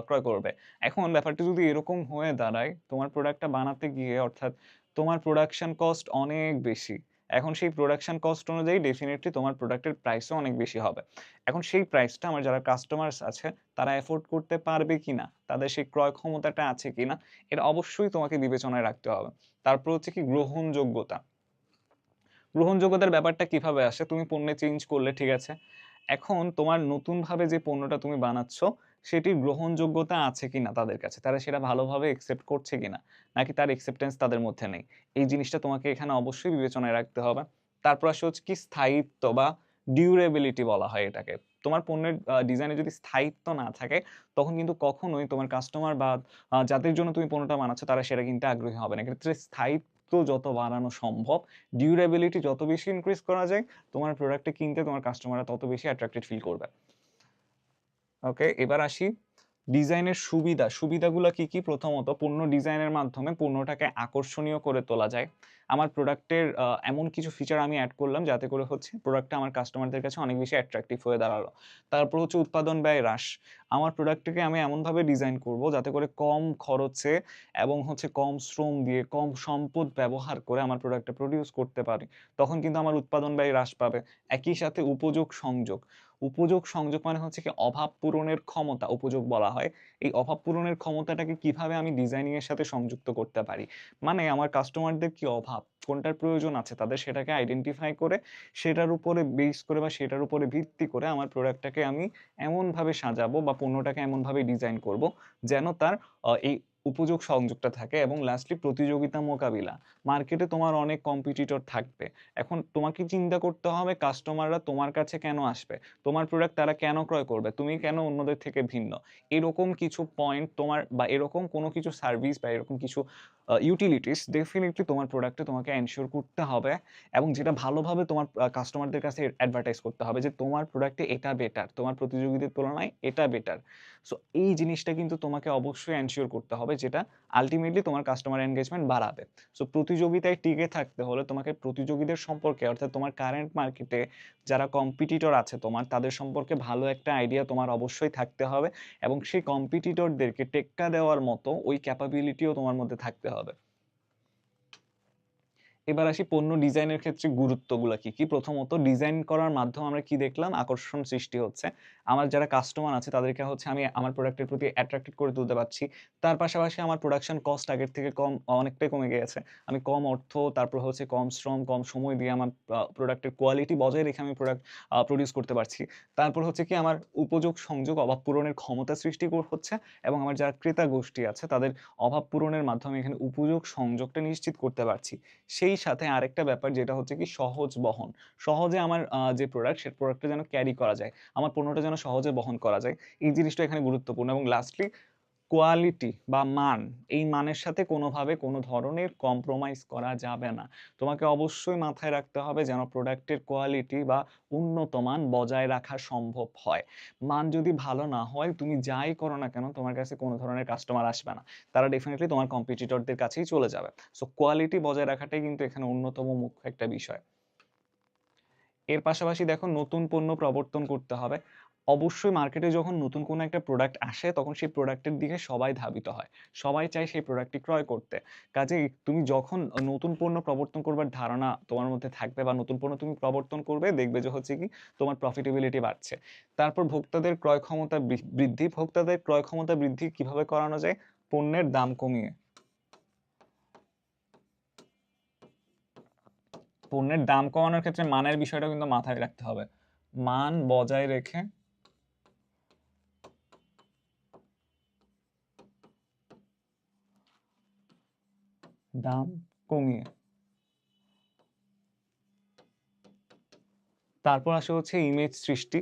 Speaker 1: ক্রয় করবে। এখন ব্যাপারটা যদি এরকম হয়ে দাঁড়ায়, তোমার প্রোডাক্টটা বানাতে গিয়ে, অর্থাৎ তোমার প্রোডাকশন কস্ট অনেক বেশি। এখন সেই প্রোডাকশন কস্ট অনুযায়ী ডেফিনিটলি তোমার প্রোডাক্টের প্রাইসও অনেক বেশি হবে। এখন সেই প্রাইসটা আমার যারা কাস্টমার্স আছে, তারা এফোর্ড করতে পারবে কিনা, তাদের সেই ক্রয় ক্ষমতাটা আছে কিনা, এটা অবশ্যই তোমাকে বিবেচনায় রাখতে হবে। তারপর হচ্ছে কি গ্রহণযোগ্যতা। গ্রহণযোগ্যতার ব্যাপারটা কিভাবে আসে, তুমি পণ্যে চেঞ্জ করলে, ঠিক আছে। এখন তোমার নতুনভাবে যে পণ্যটা তুমি বানাচ্ছ, সেটির গ্রহণযোগ্যতা আছে কিনা তাদের কাছে, তারা সেটা ভালোভাবে একসেপ্ট করছে কিনা, নাকি তার একসেপ্টেন্স তাদের মধ্যে নেই। এই জিনিসটা তোমাকে এখানে অবশ্যই বিবেচনায় রাখতে হবে। তারপর আসে হচ্ছে কি স্থায়িত্ব বা ডিউরেবিলিটি বলা হয় এটাকে। তোমার পণ্যের ডিজাইনে যদি স্থায়িত্ব না থাকে, তখন কিন্তু কখনোই তোমার কাস্টমার বা যাদের জন্য তুমি পণ্যটা বানাচ্ছ, তারা সেটা কিনতে আগ্রহী হবে না। এক্ষেত্রে স্থায়িত্ব যত বাড়ানো সম্ভব, ডিউরেবিলিটি যত বেশি ইনক্রিজ করা যায়, তোমার প্রোডাক্টটা কিনতে তোমার কাস্টমাররা তত বেশি অ্যাট্রাক্টেড ফিল করবে। ওকে, এবার আসি ডিজাইনের সুবিধা। সুবিধাগুলো কি, কি? প্রথমত, পণ্য ডিজাইনের মাধ্যমে পণ্যটাকে আকর্ষণীয় করে তোলা যায়। আমার প্রোডাক্টের এমন কিছু ফিচার আমি এড করলাম, যাতে করে হচ্ছে প্রোডাক্টটা আমার কাস্টমারদের কাছে অনেক বেশি অ্যাট্রাকটিভ হয়ে দাঁড়ালো। তারপর হচ্ছে উৎপাদন ব্যয় হ্রাস। আমার প্রোডাক্টটাকে আমি এমনভাবে ডিজাইন করব, যাতে করে কম খরচে এবং হচ্ছে কম শ্রম দিয়ে, কম সম্পদ ব্যবহার করে আমার প্রোডাক্টটা প্রোডিউস করতে পারি। তখন কিন্তু আমার উৎপাদন ব্যয় হ্রাস পাবে। একই সাথে উপযোগ সংযোগ। উপযোগ সংযোগ মানে হচ্ছে কি অভাব পূরণের ক্ষমতা, উপযোগ বলা হয়। এই অভাব পূরণের ক্ষমতাটাকে কিভাবে আমি ডিজাইনিং এর সাথে সংযুক্ত করতে পারি। মানে আমার কাস্টমারদের কি অভাব, কোনটার প্রয়োজন আছে তাদের, সেটাকে আইডেন্টিফাই করে, সেটার উপরে বেস করে বা সেটার উপরে ভিত্তি করে আমার প্রোডাক্টটাকে আমি এমনভাবে সাজাবো বা পণ্যটাকে এমনভাবে ডিজাইন করব, যেন তার এই উপযোগ সংযোগটা থাকে, এবং লাস্টলি প্রতিযোগিতা মোকাবিলা। মার্কেটে তোমার অনেক কম্পিটিটর থাকবে। এখন তোমাকে চিন্তা করতে হবে কাস্টমাররা তোমার কাছে কেন আসবে? তোমার প্রোডাক্ট তারা কেন ক্রয় করবে? তুমি কেন অন্যদের থেকে ভিন্ন? এরকম কিছু পয়েন্ট তোমার, বা এরকম কোনো কিছু সার্ভিস বা এরকম কিছু ইউটিলিটিস ডেফিনিটলি তোমার প্রোডাক্টে তোমাকে এনশিওর করতে হবে, এবং যেটা ভালোভাবে তোমার কাস্টমারদের কাছে অ্যাডভার্টাইজ করতে হবে যে তোমার প্রোডাক্টে এটা বেটার, তোমার প্রতিযোগীদের তুলনায় এটা বেটার। সো এই জিনিসটা কিন্তু তোমাকে অবশ্যই এনশিওর করতে হবে, যেটা আলটিমেটলি তোমার কাস্টমার এনগেজমেন্ট বাড়াবে। সো প্রতিযোগিতায় টিকে থাকতে হলে তোমাকে প্রতিযোগীদের সম্পর্কে, অর্থাৎ তোমার কারেন্ট মার্কেটে যারা কম্পিটিটর আছে তোমার, তাদের সম্পর্কে ভালো একটা আইডিয়া তোমার অবশ্যই থাকতে হবে, এবং সেই কম্পিটিটরদেরকে টেক্কা দেওয়ার মতো ওই ক্যাপাবিলিটিও তোমার মধ্যে থাকতে হবে। এবার আসি পণ্য ডিজাইনের ক্ষেত্রে গুরুত্বগুলো কি কি। প্রথমত, ডিজাইন করার মাধ্যমে আমরা কি দেখলাম? আকর্ষণ সৃষ্টি হচ্ছে। আমার যারা কাস্টমার আছে তাদেরকে হচ্ছে আমি আমার প্রোডাক্টের প্রতি অ্যাট্রাক্টেড করে তুলতে পারছি। তার পাশাপাশি আমার প্রোডাকশন কস্ট আগের থেকে অনেকটাই কমে গিয়েছে। আমি কম অর্থ, তারপর হচ্ছে কম শ্রম, কম সময় দিয়ে আমার প্রোডাক্টের কোয়ালিটি বজায় রেখে আমি প্রোডাক্ট প্রোডিউস করতে পারছি। তারপর হচ্ছে কি, আমার উপযোগ সংযোগ, অভাব পূরণের ক্ষমতা সৃষ্টি হচ্ছে, এবং আমার যারা ক্রেতা গোষ্ঠী আছে তাদের অভাব পূরণের মাধ্যমে এখানে উপযোগ সংযোগটা নিশ্চিত করতে পারছি। সেই সাথে আরেকটা ব্যাপার যেটা হচ্ছে কি সহজ বহন। সহজে আমার যে প্রোডাক্ট, সে প্রোডাক্টটা যেন ক্যারি করা যায়। আমার পণ্যটা যেন সহজে বহন করা যায়। এই জিনিসটা এখানে গুরুত্বপূর্ণ। এবং লাস্টলি কোয়ালিটি বা মান, এই মানের সাথে কোনোভাবে কোনো ধরনের কম্প্রোমাইজ করা যাবে না। তোমাকে অবশ্যই মাথায় রাখতে হবে যেন প্রোডাক্টের কোয়ালিটি বা উন্নত মান বজায় রাখা সম্ভব হয়। মান যদি ভালো না হয়, তুমি যাই করো না কেন, তোমার কাছে কোনো ধরনের কাস্টমার আসবে না। তারা ডেফিনিটলি তোমার কম্পিটিটরদের কাছেই চলে যাবে। সো কোয়ালিটি বজায় রাখাটাই কিন্তু এখানে অন্যতম মুখ্য একটা বিষয়। এর পাশাপাশি দেখো, নতুন পণ্য প্রবর্তন করতে হবে। অবশ্যই মার্কেটে যখন নতুন কোনো একটা প্রোডাক্ট আসে, তখন সেই প্রোডাক্টের দিকে সবাই ধাবিত হয়। সবাই চায় সেই প্রোডাক্টটি ক্রয় করতে। কাজেই তুমি যখন নতুন পণ্য প্রবর্তন করবার ধারণা তোমার মধ্যে থাকবে, বা নতুন পণ্য তুমি প্রবর্তন করবে, দেখবে যে হচ্ছে কি তোমার প্রফিটেবিলিটি বাড়ছে। তারপর ভোক্তাদের ক্রয় ক্ষমতা বৃদ্ধি। ভোক্তাদের ক্রয় ক্ষমতা বৃদ্ধি কিভাবে করানো যায়? পণ্যের দাম কমিয়ে। পণ্যের দাম কমানোর ক্ষেত্রে মানের বিষয়টা কিন্তু মাথায় রাখতে হবে। মান বজায় রেখে দাম কমিয়ে। তারপর আসে হচ্ছে ইমেজ সৃষ্টি।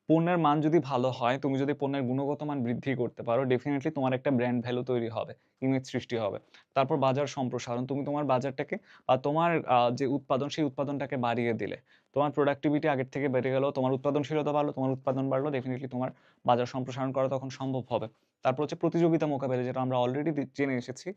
Speaker 1: পণ্যের মান যদি ভালো হয়, তুমি যদি পণ্যের গুণগত মান বৃদ্ধি করতে পারো, ডেফিনিটলি তোমার একটা ব্র্যান্ড ভ্যালু তৈরি হবে, ইমেজ সৃষ্টি হবে। তারপর বাজার সম্প্রসারণ। তুমি তোমার বাজারটাকে বা তোমার যে উৎপাদন, সেই উৎপাদনটাকে বাড়িয়ে দিলে। তোমার প্রোডাক্টিভিটি আগের থেকে বেড়ে গেল, তোমার উৎপাদনশীলতা বাড়লো, তোমার উৎপাদন বাড়লো, ডেফিনিটলি তোমার বাজার সম্প্রসারণ করা তখন সম্ভব হবে। তারপর হচ্ছে প্রতিযোগিতা মোকাবেলা, যেটা আমরা অলরেডি জেনে এসেছি।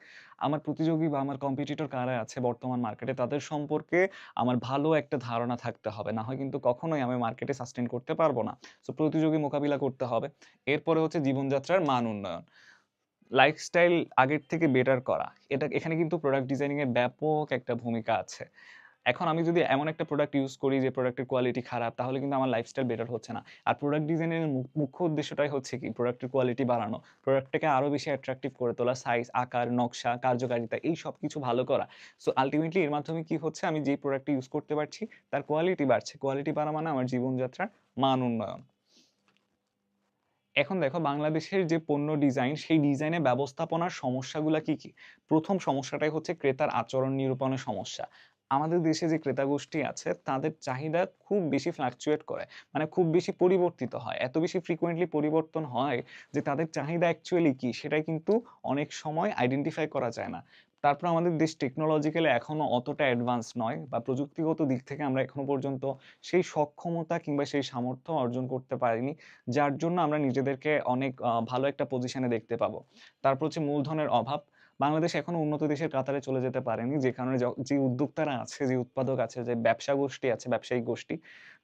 Speaker 1: আমার প্রতিযোগী বা আমার কম্পিটিটর কারা আছে বর্তমান মার্কেটে, তাদের সম্পর্কে আমার ভালো একটা ধারণা থাকতে হবে, না হয় কিন্তু কখনোই আমি মার্কেটে সাস্টেন করতে পারবো না। সো প্রতিযোগী মোকাবিলা করতে হবে। এরপরে হচ্ছে জীবনযাত্রার মান উন্নয়ন, লাইফস্টাইল আগের থেকে বেটার করা। এখানে কিন্তু প্রোডাক্ট ডিজাইনিং এর ব্যাপক একটা ভূমিকা আছে। এখন আমি যদি এমন একটা প্রোডাক্ট ইউজ করি যে প্রোডাক্টের কোয়ালিটি খারাপ, তাহলে কিন্তু আমার লাইফস্টাইল বেটার হচ্ছে না। আর প্রোডাক্ট ডিজাইনের মুখ্য উদ্দেশ্যটাই হচ্ছে কি প্রোডাক্টের কোয়ালিটি বাড়ানো, প্রোডাক্টটাকে আরো বেশি অ্যাট্রাকটিভ করে তোলা, সাইজ, আকার, নকশা, কার্যকারিতা, এই সব কিছু ভালো করা। সো আলটিমেটলি এর মাধ্যমে কি হচ্ছে, আমি যেই প্রোডাক্টটি ইউজ করতে পারছি তার কোয়ালিটি বাড়ছে। কোয়ালিটি বাড়া মানে আমার জীবনযাত্রার মান উন্নয়ন। এখন দেখো, বাংলাদেশের যে পণ্য ডিজাইন, সেই ডিজাইনে ব্যবস্থাপনার সমস্যাগুলা কি কি। প্রথম সমস্যাটাই হচ্ছে ক্রেতার আচরণ নিরূপণের সমস্যা। আমাদের দেশে যে ক্রেতা গোষ্ঠী আছে তাদের চাহিদা খুব বেশি ফ্লাকচুয়েট করে, মানে খুব বেশি পরিবর্তিত হয়, এত বেশি ফ্রিকোয়েন্টলি পরিবর্তন হয় যে তাদের চাহিদা অ্যাকচুয়ালি কি সেটাই কিন্তু অনেক সময় আইডেন্টিফাই করা যায় না। তারপর আমাদের দেশ টেকনোলজিক্যালি এখনো অতটা অ্যাডভান্স নয়, বা প্রযুক্তিগত দিক থেকে আমরা এখনো পর্যন্ত সেই সক্ষমতা কিংবা সেই সামর্থ্য অর্জন করতে পারিনি, যার জন্য আমরা নিজেদেরকে অনেক ভালো একটা পজিশনে দেখতে পাবো। তারপর হচ্ছে মূলধনের অভাব। বাংলাদেশ এখনো উন্নত দেশের কাতারে চলে যেতে পারেনি, যে কারণে যে উদ্যোক্তারা আছে, যে উৎপাদক আছে, যে ব্যবসা গোষ্ঠী আছে, ব্যবসায়িক গোষ্ঠী,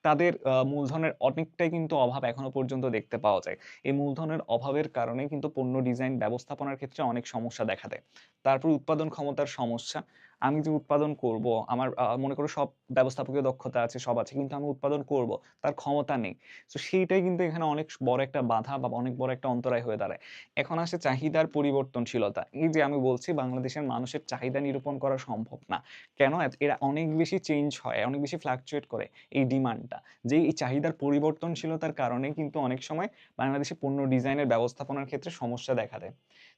Speaker 1: তাদের মূলধনের অনেকটাই কিন্তু অভাব এখনো পর্যন্ত দেখতে পাওয়া যায়। এই মূলধনের অভাবের কারণে কিন্তু পণ্য ডিজাইন ব্যবস্থাপনার ক্ষেত্রে অনেক সমস্যা দেখা দেয়। তারপর উৎপাদন ক্ষমতার সমস্যা। আমি যে উৎপাদন করব, আমার মনে করো সব ব্যবস্থাপকীয় দক্ষতা আছে, সব আছে, কিন্তু আমি উৎপাদন করব, তার ক্ষমতা নেই। সো সেইটাই কিন্তু এখানে অনেক বড় একটা বাধা বা অনেক বড় একটা অন্তরায় হয়ে দাঁড়ায়। এখন আসে চাহিদার পরিবর্তনশীলতা। এই যে আমি বলছি বাংলাদেশের মানুষের চাহিদা নিরূপণ করা সম্ভব না। কেন? এরা অনেক বেশি চেঞ্জ হয়, অনেক বেশি ফ্লাকচুয়েট করে এই ডিমান্ডটা। যে এই চাহিদার পরিবর্তনশীলতার কারণে কিন্তু অনেক সময় বাংলাদেশে পণ্য ডিজাইনের ব্যবস্থাপনার ক্ষেত্রে সমস্যা দেখা দেয়।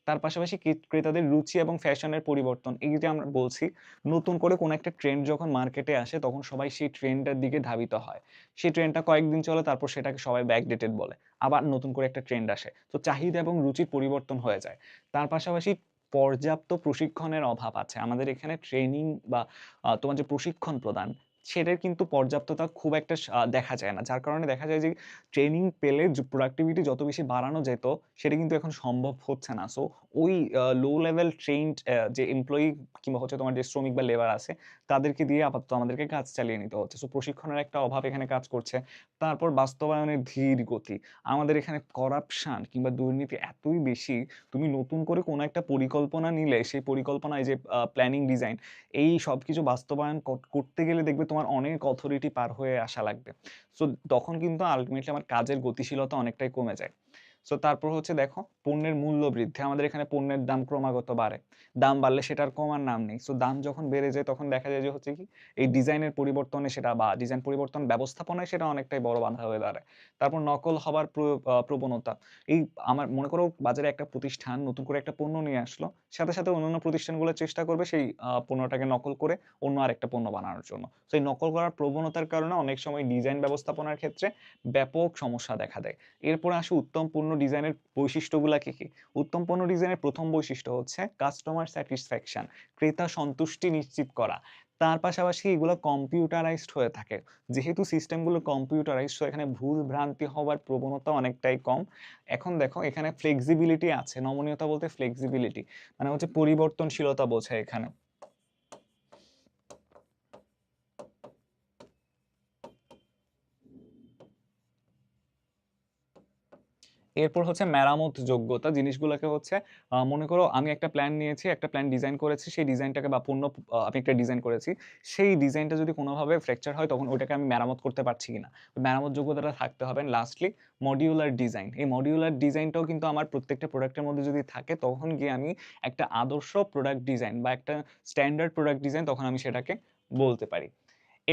Speaker 1: তার পাশাপাশি ক্রেতাদের রুচি এবং ফ্যাশনের পরিবর্তন। এই যে আমরা বলছি, নতুন করে কোনো একটা ট্রেন্ড যখন মার্কেটে আসে তখন সবাই সেই ট্রেন্ডটার দিকে ধাবিত হয়। সেই ট্রেন্ডটা কয়েকদিন চলে, তারপর সেটাকে সবাই ব্যাকডেটেড বলে। আবার নতুন করে একটা ট্রেন্ড আসে। তো চাহিদা এবং রুচির পরিবর্তন হয়ে যায়। তার পাশাপাশি পর্যাপ্ত প্রশিক্ষণের অভাব আছে। আমাদের এখানে ট্রেনিং বা তোমার যে প্রশিক্ষণ প্রদান, সেটার কিন্তু পর্যাপ্ততা খুব একটা দেখা যায় না। যার কারণে দেখা যায় যে ট্রেনিং পেলে প্রোডাক্টিভিটি যত বেশি বাড়ানো যেত, সেটা কিন্তু এখন সম্ভব হচ্ছে না। সো ওই লো লেভেল ট্রেইনড যে এমপ্লয়ি কিংবা হচ্ছে তোমার যে শ্রমিক বা লেবার আছে, তাদেরকে দিয়ে আপাতত আমাদেরকে কাজ চালিয়ে নিতে হচ্ছে। সো প্রশিক্ষণের একটা অভাব এখানে কাজ করছে। তারপর বাস্তবায়নের ধীর গতি। আমাদের এখানে করাপশন কিংবা দুর্নীতি এতই বেশি, তুমি নতুন করে কোনো একটা পরিকল্পনা নিলে সেই পরিকল্পনায় যে প্ল্যানিং ডিজাইন, এই সবকিছু বাস্তবায়ন করতে গেলে দেখবে তোমার অনেক অথরিটি পার হয়ে আসা লাগবে। সো তখন কিন্তু আলটিমেটলি আমার কাজের গতিশীলতা অনেকটাই কমে যায়। সো তারপর হচ্ছে দেখো পণ্যের মূল্য বৃদ্ধি। আমাদের এখানে পণ্যের দাম ক্রমাগত বাড়ে। দাম বাড়লে সেটার কমার নাম নেই। সো দাম যখন বেড়ে যায় তখন দেখা যায় যে হচ্ছে কি, এই ডিজাইনের পরিবর্তনে সেটা বা ডিজাইন পরিবর্তন ব্যবস্থাপনায় সেটা অনেকটাই বড় বাধা হয়ে দাঁড়ায়। তারপর নকল হবার প্রবণতা। এই আমার মনে করো বাজারে একটা প্রতিষ্ঠান নতুন করে একটা পণ্য নিয়ে আসলো, সাথে সাথে অন্যান্য প্রতিষ্ঠানগুলো চেষ্টা করবে সেই পণ্যটাকে নকল করে অন্য আরেকটা পণ্য বানানোর জন্য। তো এই নকল করার প্রবণতার কারণে অনেক সময় ডিজাইন ব্যবস্থাপনার ক্ষেত্রে ব্যাপক সমস্যা দেখা দেয়। এরপরে আসে উত্তম পণ্য ডিজাইনের বৈশিষ্ট্যগুলা কি কি? উত্তম পণ্য ডিজাইনের প্রথম বৈশিষ্ট্য হচ্ছে কাস্টমার স্যাটিসফ্যাকশন, ক্রেতা সন্তুষ্টি নিশ্চিত করা। তার পাশাপাশি এগুলো কম্পিউটারাইজড হয়ে থাকে। যেহেতু সিস্টেমগুলো কম্পিউটারাইজড, এখানে ভুল ভ্রান্তি হওয়ার প্রবণতা অনেকটাই কম। এখন দেখো এখানে ফ্লেক্সিবিলিটি আছে। নমনীয়তা বলতে ফ্লেক্সিবিলিটি মানে হচ্ছে পরিবর্তনশীলতা বোঝায় এখানে। এরপর হচ্ছে মেরামত যোগ্যতা। জিনিসগুলোকে হচ্ছে মনে করো আমি একটা প্ল্যান নিয়েছি, একটা প্ল্যান ডিজাইন করেছি, সেই ডিজাইনটাকে বা পণ্য আমি একটা ডিজাইন করেছি। সেই ডিজাইনটা যদি কোনোভাবে ফ্র্যাকচার হয় তখন ওইটাকে আমি মেরামত করতে পারছি কিনা। মেরামত যোগ্যতাটা থাকতে হবে। Lastly modular design. এই মডিউলার ডিজাইনটাও কিন্তু আমার প্রত্যেকটা প্রোডাক্টের মধ্যে যদি থাকে তখন গিয়ে আমি একটা আদর্শ প্রোডাক্ট ডিজাইন বা একটা স্ট্যান্ডার্ড প্রোডাক্ট ডিজাইন তখন আমি সেটাকে বলতে পারি।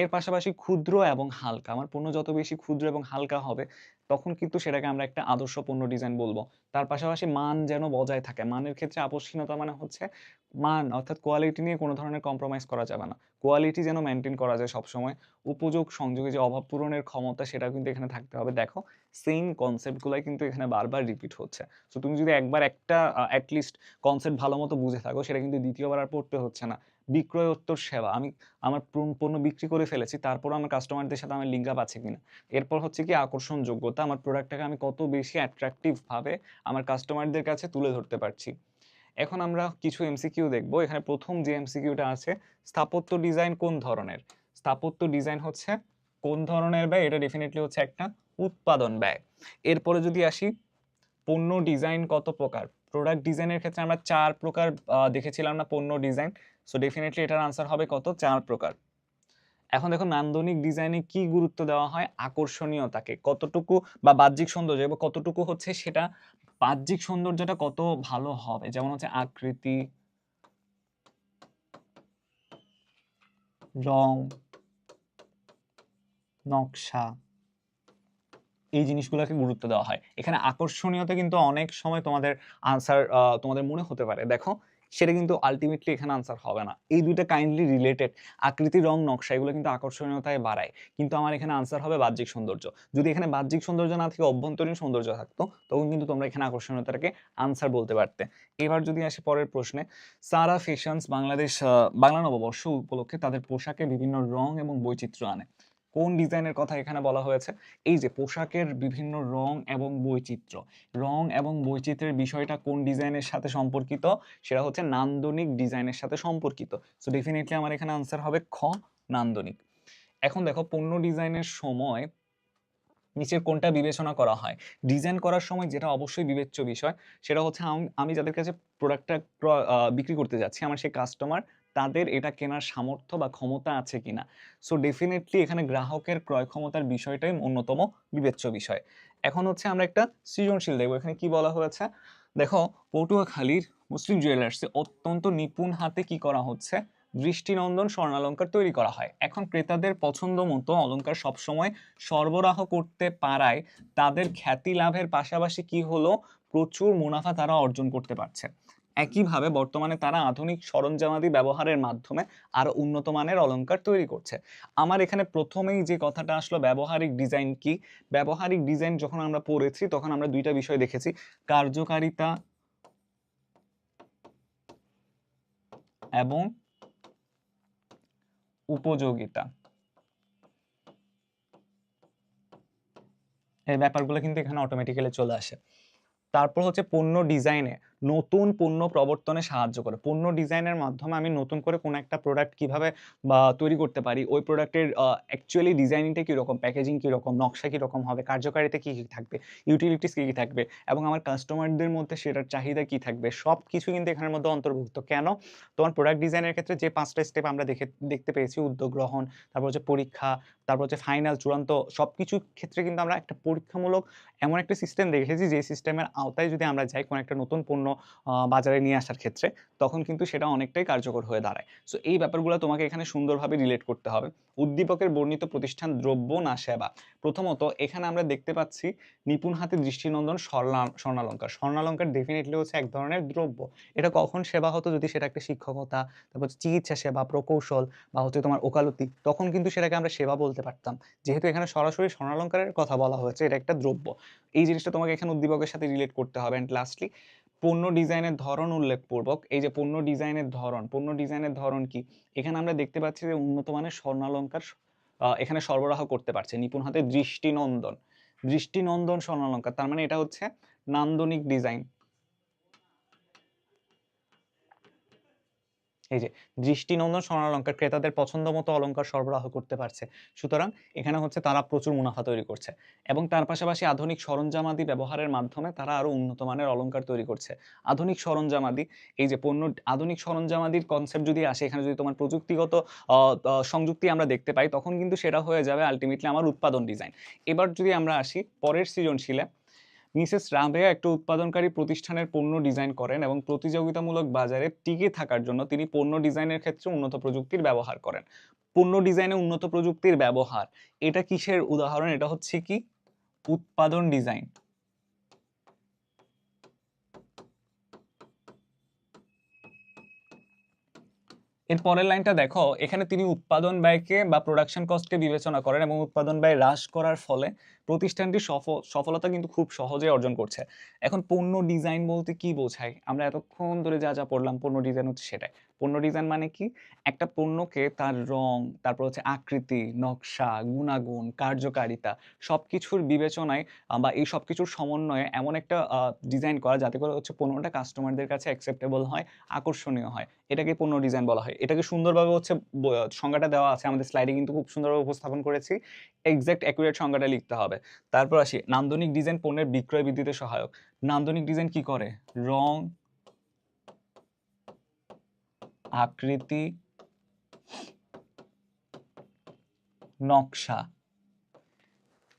Speaker 1: এর পাশাপাশি ক্ষুদ্র এবং হালকা। আমার পণ্য যত বেশি ক্ষুদ্র এবং হালকা হবে, তখন কিন্তু সেটাকে আমরা একটা আদর্শ পণ্য ডিজাইন বলবো। তার পাশাপাশি মান যেন বজায় থাকে। মানের ক্ষেত্রে আপোষহীনতা মানে হচ্ছে মান অর্থাৎ কোয়ালিটি নিয়ে কোনো ধরনের কম্প্রোমাইজ করা যাবে না। কোয়ালিটি যেন মেইনটেইন করা যায় সবসময়। উপযোগ সংযোগে যে অভাব পূরণের ক্ষমতা সেটাও কিন্তু এখানে থাকতে হবে। দেখো সেইম কনসেপ্ট গুলাই কিন্তু এখানে বারবার রিপিট হচ্ছে। সো তুমি যদি একবার একটা এট লিস্ট কনসেপ্ট ভালোমতো বুঝে থাকো, সেটা কিন্তু দ্বিতীয়বার আর পড়তে হচ্ছে না। বিক্রয়োত্তর সেবা। আমি আমার পণ্য বিক্রি করে ফেলেছি, তারপরও আমার কাস্টমারদের সাথে আমার লিঙ্ক আপ আছে কিনা। এরপর হচ্ছে কি আকর্ষণযোগ্যতা। আমার প্রোডাক্টটাকে আমি কত বেশি অ্যাট্রাকটিভ ভাবে আমার কাস্টমারদের কাছে তুলে ধরতে পারছি। এখন আমরা কিছু এমসিকিউ দেখবো। এখানে প্রথম যে এমসিকিউটা আছে, স্থাপত্য ডিজাইন কোন ধরনের? স্থাপত্য ডিজাইন হচ্ছে কোন ধরনের ব্যয়? এটা ডেফিনেটলি হচ্ছে একটা উৎপাদন ব্যয়। এরপরে যদি আসি, পণ্য ডিজাইন কত প্রকার? প্রোডাক্ট ডিজাইনের ক্ষেত্রে আমরা 4 প্রকার দেখেছিলাম না পণ্য ডিজাইন। সো ডেফিনেটলি এটার আনসার হবে কত? 4 প্রকার। এখন দেখো নান্দনিক ডিজাইনে কি গুরুত্ব দেওয়া হয়? আকর্ষণীয়তাকে কতটুকু বা বাহ্যিক সৌন্দর্য এবং কতটুকু হচ্ছে সেটা বাহ্যিক সৌন্দর্যটা কত ভালো হবে, যেমন হচ্ছে আকৃতি, রং, নকশা, এই জিনিসগুলোকে গুরুত্ব দেওয়া হয়। এখানে আকর্ষণীয়তা কিন্তু অনেক সময় তোমাদের আনসার তোমাদের মনে হতে পারে। দেখো সেটা কিন্তু আলটিমেটলি এখানে আনসার হবে না। এই দুইটা কাইন্ডলি রিলেটেড। আকৃতি, রং, নকশা এগুলো কিন্তু আকর্ষণীয়তায় বাড়ায়। কিন্তু আমার এখানে আনসার হবে বাহ্যিক সৌন্দর্য। যদি এখানে বাহ্যিক সৌন্দর্য না থেকে অভ্যন্তরীণ সৌন্দর্য থাকতো, তখন কিন্তু তোমরা এখানে আকর্ষণীয়তাটাকে আনসার বলতে পারতে। এবার যদি আসি পরের প্রশ্নে, সারা ফ্যাশনস বাংলাদেশ বাংলা নববর্ষ উপলক্ষে তাদের পোশাকে বিভিন্ন রং এবং বৈচিত্র্য আনে। কোন ডিজাইনের কথা এখানে বলা হয়েছে? এই যে পোশাকের বিভিন্ন রং এবং বৈচিত্র্য, রং এবং বৈচিত্র্যের বিষয়টা কোন ডিজাইনের সাথে সম্পর্কিত? সেটা হচ্ছে নান্দনিক ডিজাইনের সাথে সম্পর্কিত। সো ডেফিনেটলি আমার এখানে আনসার হবে খ, নান্দনিক। এখন দেখো পণ্য ডিজাইনের সময় নিচের কোনটা বিবেচনা করা হয়? ডিজাইন করার সময় যেটা অবশ্যই বিবেচ্য বিষয়, সেটা হচ্ছে আমি যাদের কাছে প্রোডাক্টটা বিক্রি করতে যাচ্ছি, আমার সেই কাস্টমার, তাদের এটা কেনার সামর্থ্য বা ক্ষমতা আছে কিনা। সো ডেফিনেটলি এখানে গ্রাহকের ক্রয় ক্ষমতার বিষয়টাই অন্যতম বিবেচ্য বিষয়। এখন হচ্ছে আমরা একটা সৃজনশীল দেখবো। এখানে কি বলা হয়েছে দেখো, পটুয়াখালীর মুসলিম জুয়েলার্সে অত্যন্ত নিপুণ হাতে কি করা হচ্ছে? দৃষ্টিনন্দন স্বর্ণালঙ্কার তৈরি করা হয়। এখন ক্রেতাদের পছন্দ মতো অলঙ্কার সবসময় সরবরাহ করতে পারায় তাদের খ্যাতি লাভের পাশাপাশি কি হলো, প্রচুর মুনাফা তারা অর্জন করতে পারছে। একইভাবে বর্তমানে তারা আধুনিক সরঞ্জামাদি ব্যবহারের মাধ্যমে আরো উন্নত মানের অলংকার তৈরি করছে। আমার এখানে প্রথমেই যে কথাটা আসলো, ব্যবহারিক ডিজাইন কি? ব্যবহারিক ডিজাইন যখন আমরা পড়েছি তখন আমরা দুইটা বিষয় দেখেছি, কার্যকারিতা এবং উপযোগিতা। এই ব্যাপারগুলো কিন্তু এখানে অটোমেটিক্যালি চলে আসে। তারপর হচ্ছে পণ্য ডিজাইনে, নতুন পণ্য প্রবর্তনে সাহায্য করে। পণ্য ডিজাইনের মাধ্যমে আমি নতুন করে কোনো একটা প্রোডাক্ট কিভাবে তৈরি করতে পারি, ওই প্রোডাক্টের অ্যাকচুয়ালি ডিজাইনিংটা কীরকম, প্যাকেজিং কীরকম, নকশা কীরকম হবে, কার্যকারিতা কী কী থাকবে, ইউটিলিটিস কী কী থাকবে, এবং আমার কাস্টমারদের মধ্যে সেটার চাহিদা কী থাকবে, সব কিছু কিন্তু এখানের মধ্যে অন্তর্ভুক্ত। কেন? তোমার প্রোডাক্ট ডিজাইনের ক্ষেত্রে যে 5টা স্টেপ আমরা দেখতে পেয়েছি, উদ্যোগ গ্রহণ, তারপর হচ্ছে পরীক্ষা, তারপর হচ্ছে ফাইনাল চূড়ান্ত, সব কিছুর ক্ষেত্রে কিন্তু আমরা একটা পরীক্ষামূলক এমন একটা সিস্টেম দেখেছি, যে সিস্টেমের আওতায় যদি আমরা যাই কোনো একটা নতুন পণ্য বাজারে নিয়ে আসার ক্ষেত্রে, তখন কিন্তু সেটা অনেকটাই কার্যকর হয়ে দাঁড়ায়। সো এই ব্যাপারগুলো তোমাকে এখানে সুন্দরভাবে রিলেট করতে হবে। উদ্দীপকের বর্ণিত প্রতিষ্ঠান দ্রব্য না সেবা। প্রথমত এখানে আমরা দেখতে পাচ্ছি নিপুণ হাতে দৃষ্টিনন্দন স্বর্ণালঙ্কার। স্বর্ণালঙ্কার ডেফিনেটলি হচ্ছে এক ধরনের দ্রব্য। এটা কখন সেবা হতো? যদি সেটা একটা শিক্ষকতা, তারপর চিকিৎসা সেবা, প্রকৌশল, বা হচ্ছে তোমার ওকালতি, তখন কিন্তু সেটাকে আমরা সেবা বলতে পারতাম। যেহেতু এখানে সরাসরি স্বর্ণালঙ্কারের কথা বলা হয়েছে, এটা একটা দ্রব্য। এই জিনিসটা তোমাকে এখানে উদ্দীপকের সাথে রিলেট করতে হবে। অ্যান্ড লাস্টলি, পণ্য ডিজাইনের ধরন উল্লেখপূর্বক, এই যে পণ্য ডিজাইনের ধরন কি? এখানে আমরা দেখতে পাচ্ছি যে উন্নত মানের স্বর্ণালঙ্কার এখানে সরবরাহ করতে পারছে। নিপুণ হাতে দৃষ্টিনন্দন স্বর্ণালঙ্কার, তার মানে এটা হচ্ছে নান্দনিক ডিজাইন। এই যে দৃষ্টিনন্দন স্বর্ণালঙ্কার, ক্রেতাদের পছন্দ মতো অলঙ্কার সরবরাহ করতে পারছে। সুতরাং এখানে হচ্ছে তারা প্রচুর মুনাফা তৈরি করছে, এবং তার পাশাপাশি আধুনিক সরঞ্জামাদি ব্যবহারের মাধ্যমে তারা আরো উন্নত মানের অলঙ্কার তৈরি করছে। আধুনিক সরঞ্জামাদি, এই যে আধুনিক সরঞ্জামাদির কনসেপ্ট যদি আসে, এখানে যদি তোমার প্রযুক্তিগত সংযুক্তি আমরা দেখতে পাই, তখন কিন্তু সেটা হয়ে যাবে আলটিমেটলি আমার উৎপাদন ডিজাইন। এবার যদি আমরা আসি পরের সৃজনশীলে, মিসেস রাবেয়া একটা উৎপাদনকারী প্রতিষ্ঠানের পণ্য ডিজাইন করেন এবং প্রতিযোগিতামূলক বাজারে টিকে থাকার জন্য তিনি পণ্য ডিজাইনের ক্ষেত্রে উন্নত প্রযুক্তির ব্যবহার করেন। পণ্য ডিজাইনে উন্নত প্রযুক্তির ব্যবহার, এটা কিসের উদাহরণ? এটা হচ্ছে কি উৎপাদন ডিজাইন। এর পরের লাইনটা দেখো, এখানে তিনি উৎপাদন ব্যয়কে বা প্রোডাকশন কস্টকে বিবেচনা করেন এবং উৎপাদন ব্যয় হ্রাস করার ফলে প্রতিষ্ঠানটি সফলতা কিন্তু খুব সহজে অর্জন করছে। এখন পণ্য ডিজাইন বলতে কি বোঝায়? আমরা এতক্ষণ ধরে যা যা পড়লাম, পণ্য ডিজাইন হচ্ছে সেটাই। পণ্য ডিজাইন মানে কি? একটা পণ্যকে তার রং, তারপর হচ্ছে আকৃতি, নকশা, গুণাগুণ, কার্যকারিতা, সবকিছুর বিবেচনায় বা এই সবকিছুর সমন্বয়ে এমন একটা ডিজাইন করা, যাতে করে হচ্ছে পণ্যটা কাস্টমারদের কাছে অ্যাকসেপ্টেবল হয়, আকর্ষণীয় হয়। এটাকে পণ্য ডিজাইন বলা হয়। এটাকে সুন্দরভাবে হচ্ছে সংজ্ঞাটা দেওয়া আছে আমাদের স্লাইডে, কিন্তু খুব সুন্দরভাবে উপস্থাপন করেছি। এক্সাক্ট অ্যাকুরেট সংজ্ঞাটা লিখতে হবে। তারপর আসি, নান্দনিক ডিজাইন পণ্যের বিক্রয় বৃদ্ধিতে সহায়ক। নান্দনিক ডিজাইন কি করে? রং, আকৃতি, নকশা,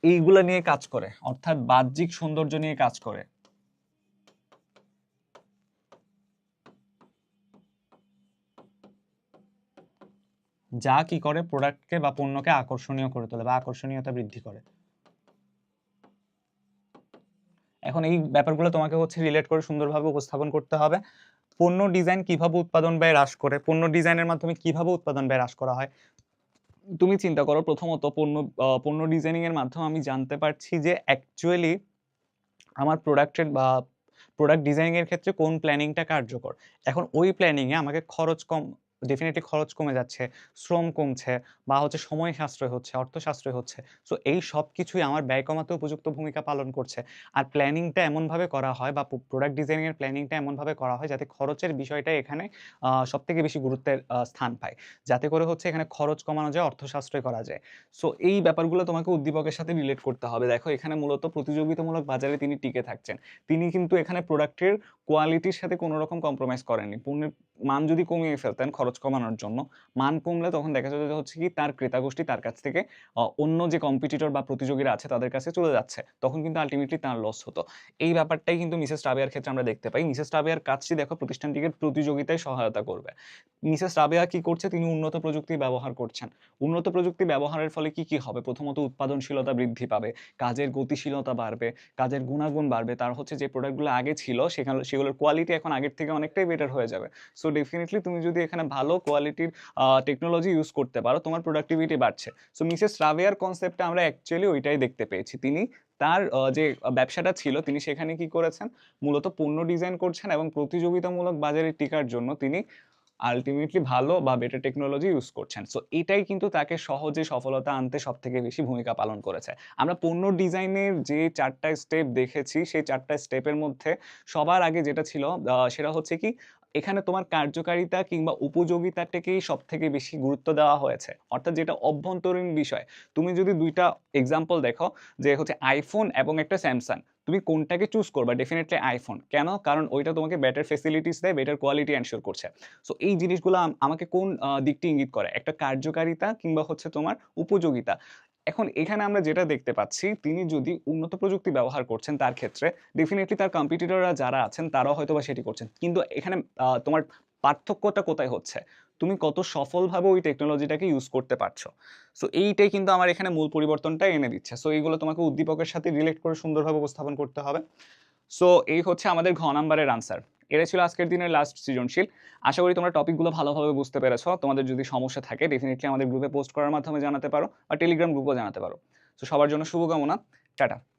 Speaker 1: এইগুলা নিয়ে কাজ করে, অর্থাৎ বাহ্যিক সৌন্দর্য নিয়ে কাজ করে। যা কি করে? প্রোডাক্টকে বা পণ্যকে আকর্ষণীয় করে তোলে বা আকর্ষণীয়তা বৃদ্ধি করে। এখন এই ব্যাপারগুলো তোমাকে হচ্ছে রিলেট করে সুন্দরভাবে উপস্থাপন করতে হবে। পণ্য ডিজাইন কিভাবে উৎপাদন ব্যয় হ্রাস করে? পণ্য ডিজাইনের মাধ্যমে কিভাবে উৎপাদন ব্যয় হ্রাস করা হয়? তুমি চিন্তা করো, প্রথমত পণ্য ডিজাইনিং এর মাধ্যমে আমি জানতে পারছি যে অ্যাকচুয়ালি আমার প্রোডাক্ট ডিজাইনিং এর ক্ষেত্রে কোন প্ল্যানিংটা কার্যকর। এখন ওই প্ল্যানিং এ আমাকে ডেফিনিটলি খরচ কমে যাচ্ছে, শ্রম কমছে, বা হচ্ছে সময় সাশ্রয় হচ্ছে, অর্থ সাশ্রয় হচ্ছে। সো এই সবকিছুই আমার ব্যয় কমাতে উপযুক্ত ভূমিকা পালন করছে। আর প্ল্যানিংটা এমনভাবে করা হয়, বা প্রোডাক্ট ডিজাইনিং এর প্ল্যানিংটা এমনভাবে করা হয় যাতে খরচের বিষয়টা এখানে সবথেকে বেশি গুরুত্বের স্থান পায়। যাতে করে হচ্ছে এখানে খরচ কমানো যায়, অর্থ সাশ্রয় করা যায়। সো এই ব্যাপারগুলো তোমাকে উদ্দীপকের সাথে রিলেট করতে হবে। দেখো, এখানে মূলত প্রতিযোগিতামূলক বাজারে তিনি টিকে থাকছেন। তিনি কিন্তু এখানে প্রোডাক্টের কোয়ালিটির সাথে কোনো রকম কম্প্রোমাইজ করেননি। মান যদি কমিয়ে ফেলতেন খরচ কমানোর জন্য, মান কমলে তখন দেখা যেত যে হচ্ছে কি তার ক্রেতাগোষ্ঠী তার কাছ থেকে অন্য যে কম্পিটিটর বা প্রতিযোগীরা আছে তাদের কাছে চলে যাচ্ছে। তখন কিন্তু আল্টিমেটলি তার লস হতো। এই ব্যাপারটাই কিন্তু মিসেস রাবেয়ার ক্ষেত্রে আমরা দেখতে পাই। মিসেস রাবেয়ার কাজটি দেখো প্রতিষ্ঠানটিকে প্রতিযোগিতায় সহায়তা করবে। মিসেস রাবেয়া কি করছে? তিনি উন্নত প্রযুক্তি ব্যবহার করছেন। উন্নত প্রযুক্তি ব্যবহারের ফলে কি হবে? প্রথমত উৎপাদনশীলতা বৃদ্ধি পাবে, কাজের গতিশীলতা বাড়বে, কাজের গুণাগুণ বাড়বে। তার হচ্ছে যে প্রোডাক্টগুলো আগে ছিল সেগুলোর কোয়ালিটি এখন আগের থেকে অনেকটাই বেটার হয়ে যাবে। সো ডেফিনিটলি তুমি যদি এখানে ভালো কোয়ালিটির টেকনোলজি ইউজ করতে পারো, তোমার প্রোডাক্টিভিটি বাড়ছে। সো মিসেস রাবেয়ার কনসেপ্টে আমরা অ্যাকচুয়ালি ওইটাই দেখতে পেয়েছি। তিনি তার যে ব্যবসাটা ছিল তিনি সেখানে কি করেছেন? মূলত পণ্য ডিজাইন করছেন এবং প্রতিযোগিতামূলক বাজারে টিকার জন্য তিনি আল্টিমেটলি ভালো বা বেটার টেকনোলজি ইউজ করছেন। সো এটাই কিন্তু তাকে সহজে সফলতা আনতে সবথেকে বেশি ভূমিকা পালন করেছে। আমরা পণ্য ডিজাইনের যে ৪ টা স্টেপ দেখেছি, সেই ৪ টা স্টেপের মধ্যে সবার আগে যেটা ছিল সেটা হচ্ছে কি এখানে তোমার কার্যকারিতা কিংবা উপযোগিতাটাকেই সবথেকে বেশি গুরুত্ব দেওয়া হয়েছে। অর্থাৎ যেটা অভ্যন্তরীণ বিষয়। তুমি যদি ২ টা এক্সাম্পল দেখো যে হচ্ছে iPhone এবং একটা Samsung। তুমি কোনটাকে চুজ করবা? Definitely iPhone। কেন? কারণ ওইটা তোমাকে বেটার ফ্যাসিলিটিস দেয়, বেটার কোয়ালিটি এনশিওর করছে। সো এই জিনিসগুলো আমাকে কোন দিকটি ইঙ্গিত করে? একটা কার্যকারিতা কিংবা হচ্ছে তোমার উপযোগিতা। এখন এখানে আমরা যেটা দেখতে পাচ্ছি, তিনি যদি উন্নত প্রযুক্তি ব্যবহার করছেন তার ক্ষেত্রে ডেফিনিটলি তার কম্পিটিটররা যারা আছেন তারাও হয়তোবা সেটি করছেন। কিন্তু এখানে তোমার পার্থক্যটা কোথায় হচ্ছে? তুমি কত সফলভাবে ওই টেকনোলজিটাকে ইউজ করতে পারছো। সো এইটাই কিন্তু আমার এখানে মূল পরিবর্তনটা এনে দিচ্ছে। সো এইগুলো তোমাকে উদ্দীপকের সাথে রিলেট করে সুন্দরভাবে উপস্থাপন করতে হবে। সো এই হচ্ছে আমাদের ঘ নাম্বারের আনসার। এটাই ছিল আজকের দিনের লাস্ট সৃজনশীল। আশা করি তোমরা টপিকগুলো ভালোভাবে বুঝতে পেরেছো। তোমাদের যদি সমস্যা থাকে ডেফিনিটলি আমাদের গ্রুপে পোস্ট করার মাধ্যমে জানাতে পারো বা টেলিগ্রাম গ্রুপেও জানাতে পারো। সো সবার জন্য শুভকামনা। টাটা।